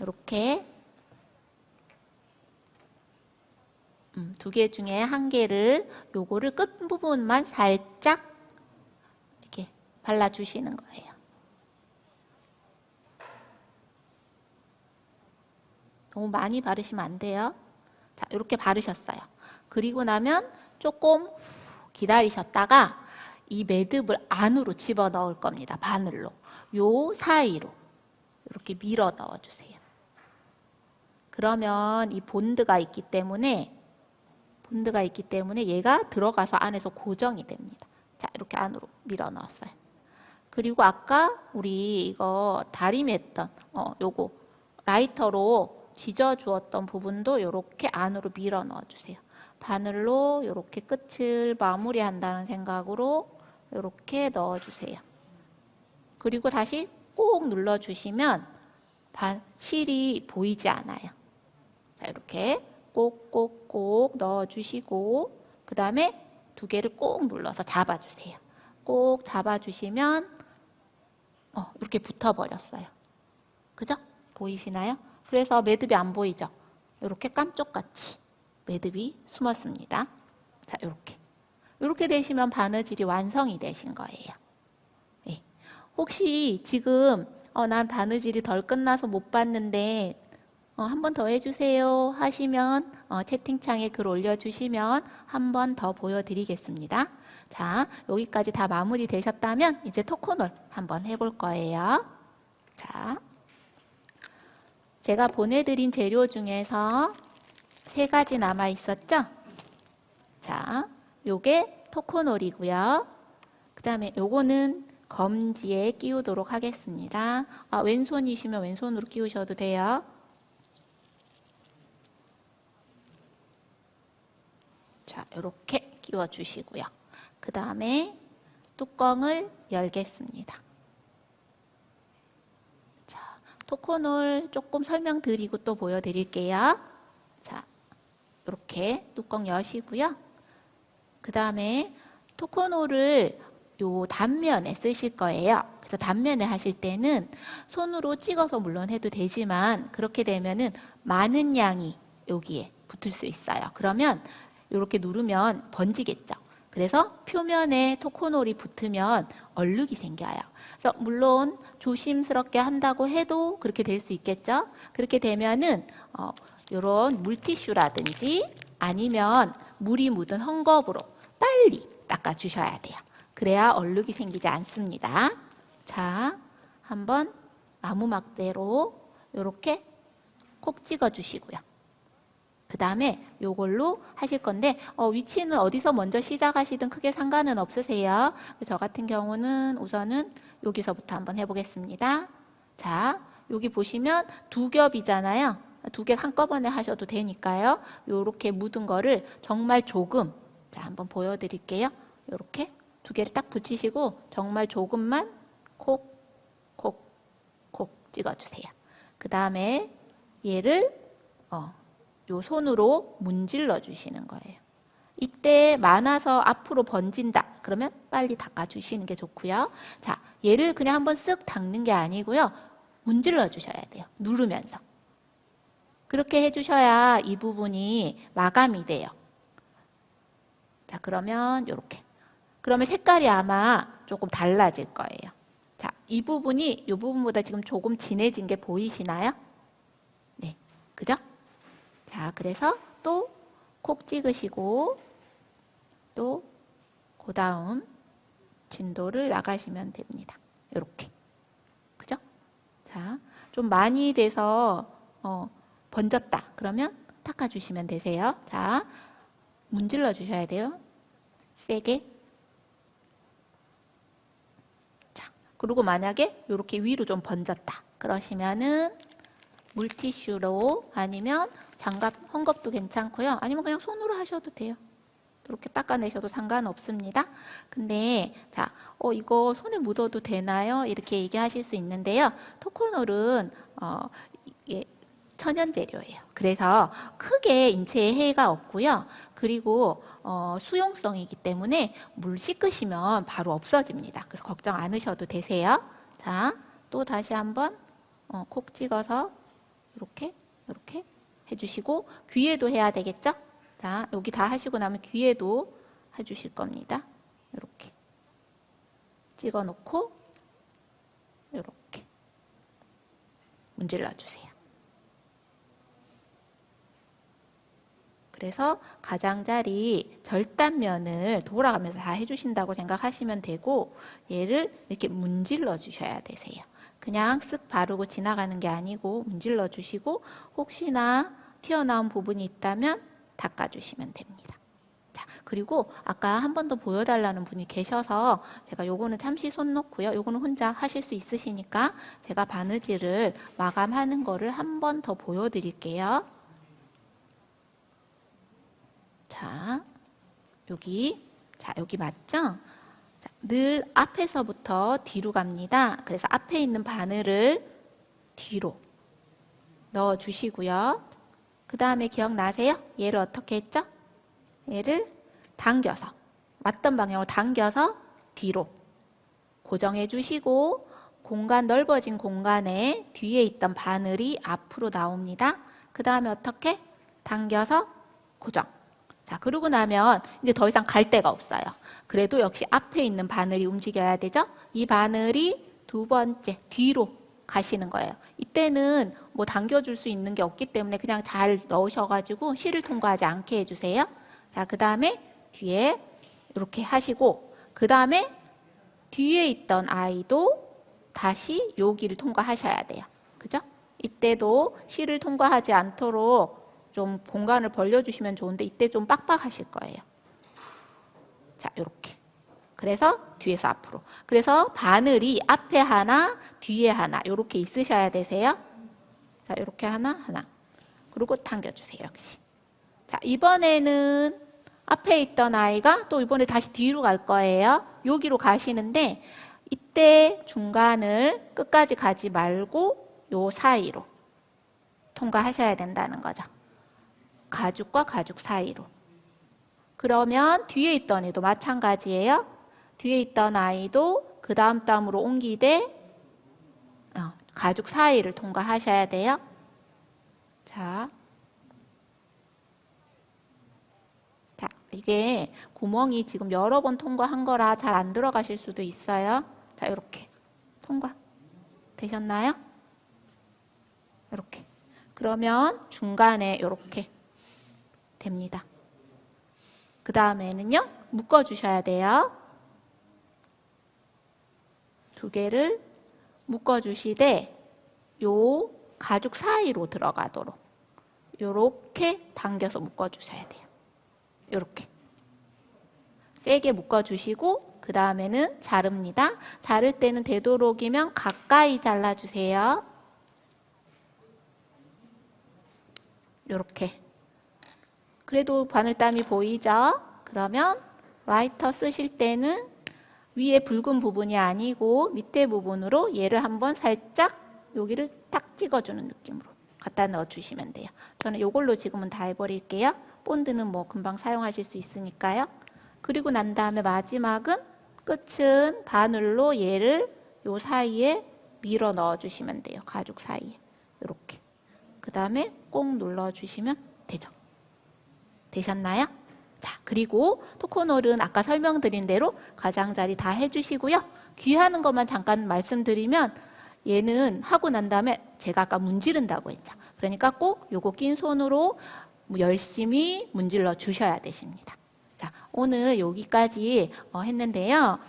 이렇게 두 개 중에 한 개를 요거를 끝부분만 살짝 이렇게 발라주시는 거예요. 너무 많이 바르시면 안 돼요. 자, 이렇게 바르셨어요. 그리고 나면 조금 기다리셨다가 이 매듭을 안으로 집어 넣을 겁니다. 바늘로. 요 사이로 이렇게 밀어 넣어주세요. 그러면 이 본드가 있기 때문에 얘가 들어가서 안에서 고정이 됩니다. 자, 이렇게 안으로 밀어 넣었어요. 그리고 아까 우리 이거 다림했던 요거 라이터로 지져 주었던 부분도 이렇게 안으로 밀어 넣어 주세요. 바늘로 이렇게 끝을 마무리한다는 생각으로 이렇게 넣어 주세요. 그리고 다시 꼭 눌러 주시면 실이 보이지 않아요. 자, 이렇게 꼭꼭꼭 넣어 주시고 그 다음에 두 개를 꼭 눌러서 잡아 주세요. 꼭 잡아 주시면 이렇게 붙어 버렸어요. 그죠? 보이시나요? 그래서 매듭이 안 보이죠? 이렇게 깜쪽같이 매듭이 숨었습니다. 자, 이렇게 되시면 바느질이 완성이 되신 거예요. 네. 혹시 지금 난 바느질이 덜 끝나서 못 봤는데 한 번 더 해주세요 하시면 채팅창에 글 올려주시면 한 번 더 보여드리겠습니다. 자, 여기까지 다 마무리 되셨다면 이제 토코놀 한번 해볼 거예요. 자, 제가 보내드린 재료 중에서 3가지 남아 있었죠? 자, 요게 토코놀이고요. 그 다음에 요거는 검지에 끼우도록 하겠습니다. 왼손이시면 왼손으로 끼우셔도 돼요. 자, 이렇게 끼워 주시고요. 그 다음에 뚜껑을 열겠습니다. 자, 토코놀 조금 설명드리고 또 보여드릴게요. 자, 이렇게 뚜껑 여시고요. 그 다음에 토코놀을 요 단면에 쓰실 거예요. 그래서 단면에 하실 때는 손으로 찍어서 물론 해도 되지만 그렇게 되면은 많은 양이 여기에 붙을 수 있어요. 그러면 이렇게 누르면 번지겠죠. 그래서 표면에 토코놀이 붙으면 얼룩이 생겨요. 그래서 물론 조심스럽게 한다고 해도 그렇게 될 수 있겠죠. 그렇게 되면은 이런 물티슈라든지 아니면 물이 묻은 헝겊으로 빨리 닦아 주셔야 돼요. 그래야 얼룩이 생기지 않습니다. 자, 한번 나무 막대로 이렇게 콕 찍어 주시고요. 그 다음에 요걸로 하실 건데 위치는 어디서 먼저 시작하시든 크게 상관은 없으세요. 저 같은 경우는 우선은 여기서부터 한번 해보겠습니다. 자, 여기 보시면 2겹이잖아요. 2개 한꺼번에 하셔도 되니까요. 요렇게 묻은 거를 정말 조금, 자, 한번 보여드릴게요. 요렇게 2개를 딱 붙이시고 정말 조금만 콕, 콕, 콕 찍어주세요. 그 다음에 얘를 요 손으로 문질러 주시는 거예요. 이때 많아서 앞으로 번진다. 그러면 빨리 닦아주시는 게 좋고요. 자, 얘를 그냥 한번 쓱 닦는 게 아니고요. 문질러 주셔야 돼요. 누르면서. 그렇게 해주셔야 이 부분이 마감이 돼요. 자, 그러면 요렇게. 그러면 색깔이 아마 조금 달라질 거예요. 자, 이 부분이 이 부분보다 지금 조금 진해진 게 보이시나요? 네, 그죠? 자, 그래서 또 콕 찍으시고 또 그 다음 진도를 나가시면 됩니다. 이렇게. 그죠? 자, 좀 많이 돼서 번졌다. 그러면 닦아주시면 되세요. 자, 문질러 주셔야 돼요. 세게. 자, 그리고 만약에 이렇게 위로 좀 번졌다. 그러시면은 물티슈로 아니면 장갑, 헝겊도 괜찮고요. 아니면 그냥 손으로 하셔도 돼요. 이렇게 닦아내셔도 상관없습니다. 근데 자, 이거 손에 묻어도 되나요? 이렇게 얘기하실 수 있는데요. 토코놀은 이게 천연 재료예요. 그래서 크게 인체에 해가 없고요. 그리고 수용성이기 때문에 물 씻으시면 바로 없어집니다. 그래서 걱정 안 하셔도 되세요. 자, 또 다시 한번 콕 찍어서 이렇게 해주시고 귀에도 해야 되겠죠? 자, 여기 다 하시고 나면 귀에도 해주실 겁니다. 이렇게 찍어 놓고 이렇게 문질러 주세요. 그래서 가장자리 절단면을 돌아가면서 다 해주신다고 생각하시면 되고 얘를 이렇게 문질러 주셔야 되세요. 그냥 쓱 바르고 지나가는 게 아니고 문질러 주시고 혹시나 튀어나온 부분이 있다면 닦아주시면 됩니다. 자, 그리고 아까 한 번 더 보여달라는 분이 계셔서 제가 요거는 잠시 손 놓고요. 요거는 혼자 하실 수 있으시니까 제가 바느질을 마감하는 거를 한 번 더 보여드릴게요. 자, 여기 맞죠? 자, 늘 앞에서부터 뒤로 갑니다. 그래서 앞에 있는 바늘을 뒤로 넣어 주시고요. 그 다음에 기억나세요? 얘를 어떻게 했죠? 얘를 당겨서, 맞던 방향으로 당겨서 뒤로 고정해 주시고 넓어진 공간에 뒤에 있던 바늘이 앞으로 나옵니다. 그 다음에 어떻게? 당겨서 고정. 자, 그러고 나면 이제 더 이상 갈 데가 없어요. 그래도 역시 앞에 있는 바늘이 움직여야 되죠? 이 바늘이 두 번째 뒤로 가시는 거예요. 이때는 뭐 당겨줄 수 있는 게 없기 때문에 그냥 잘 넣으셔가지고 실을 통과하지 않게 해주세요. 자, 그 다음에 뒤에 이렇게 하시고 그 다음에 뒤에 있던 아이도 다시 여기를 통과하셔야 돼요. 그죠? 이때도 실을 통과하지 않도록 좀 공간을 벌려주시면 좋은데 이때 좀 빡빡하실 거예요. 자, 이렇게. 그래서 뒤에서 앞으로. 그래서 바늘이 앞에 하나, 뒤에 하나 이렇게 있으셔야 되세요. 자, 이렇게 하나. 그리고 당겨주세요. 역시. 자, 이번에는 앞에 있던 아이가 또 이번에 다시 뒤로 갈 거예요. 여기로 가시는데 이때 중간을 끝까지 가지 말고 요 사이로 통과하셔야 된다는 거죠. 가죽과 가죽 사이로. 그러면 뒤에 있던 애도 마찬가지예요. 뒤에 있던 아이도 그 다음 땀으로 옮기되 가죽 사이를 통과하셔야 돼요. 자, 이게 구멍이 지금 여러 번 통과한 거라 잘 안 들어가실 수도 있어요. 자, 이렇게 통과 되셨나요? 이렇게. 그러면 중간에 이렇게 됩니다. 그 다음에는요, 묶어주셔야 돼요. 두 개를 묶어주시되 요 가죽 사이로 들어가도록 요렇게 당겨서 묶어주셔야 돼요. 요렇게 세게 묶어주시고 그 다음에는 자릅니다. 자를 때는 되도록이면 가까이 잘라주세요. 요렇게. 그래도 바늘땀이 보이죠? 그러면 라이터 쓰실 때는 위에 붉은 부분이 아니고 밑에 부분으로 얘를 한번 살짝 여기를 딱 찍어주는 느낌으로 갖다 넣어주시면 돼요. 저는 이걸로 지금은 다 해버릴게요. 본드는 뭐 금방 사용하실 수 있으니까요. 그리고 난 다음에 마지막은 끝은 바늘로 얘를 요 사이에 밀어 넣어주시면 돼요. 가죽 사이에. 이렇게. 그 다음에 꼭 눌러주시면 되죠. 되셨나요? 자, 그리고 토코놀은 아까 설명드린 대로 가장자리 다 해주시고요. 귀하는 것만 잠깐 말씀드리면 얘는 하고 난 다음에 제가 아까 문지른다고 했죠. 그러니까 꼭 요거 낀 손으로 열심히 문질러 주셔야 되십니다. 자, 오늘 여기까지 했는데요.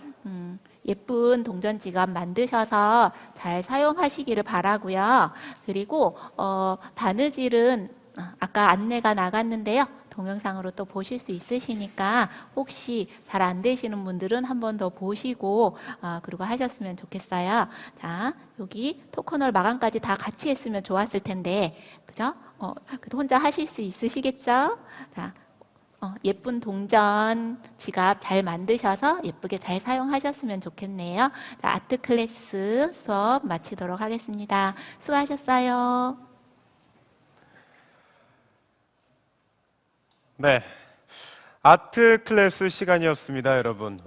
예쁜 동전 지갑 만드셔서 잘 사용하시기를 바라고요. 그리고 바느질은 아까 안내가 나갔는데요. 동영상으로 또 보실 수 있으시니까 혹시 잘 안 되시는 분들은 한 번 더 보시고 그리고 하셨으면 좋겠어요. 자, 여기 토코널 마감까지 다 같이 했으면 좋았을 텐데, 그죠? 그래도 혼자 하실 수 있으시겠죠? 자, 예쁜 동전 지갑 잘 만드셔서 예쁘게 잘 사용하셨으면 좋겠네요. 자, 아트 클래스 수업 마치도록 하겠습니다. 수고하셨어요.
네, 아트 클래스 시간이었습니다, 여러분.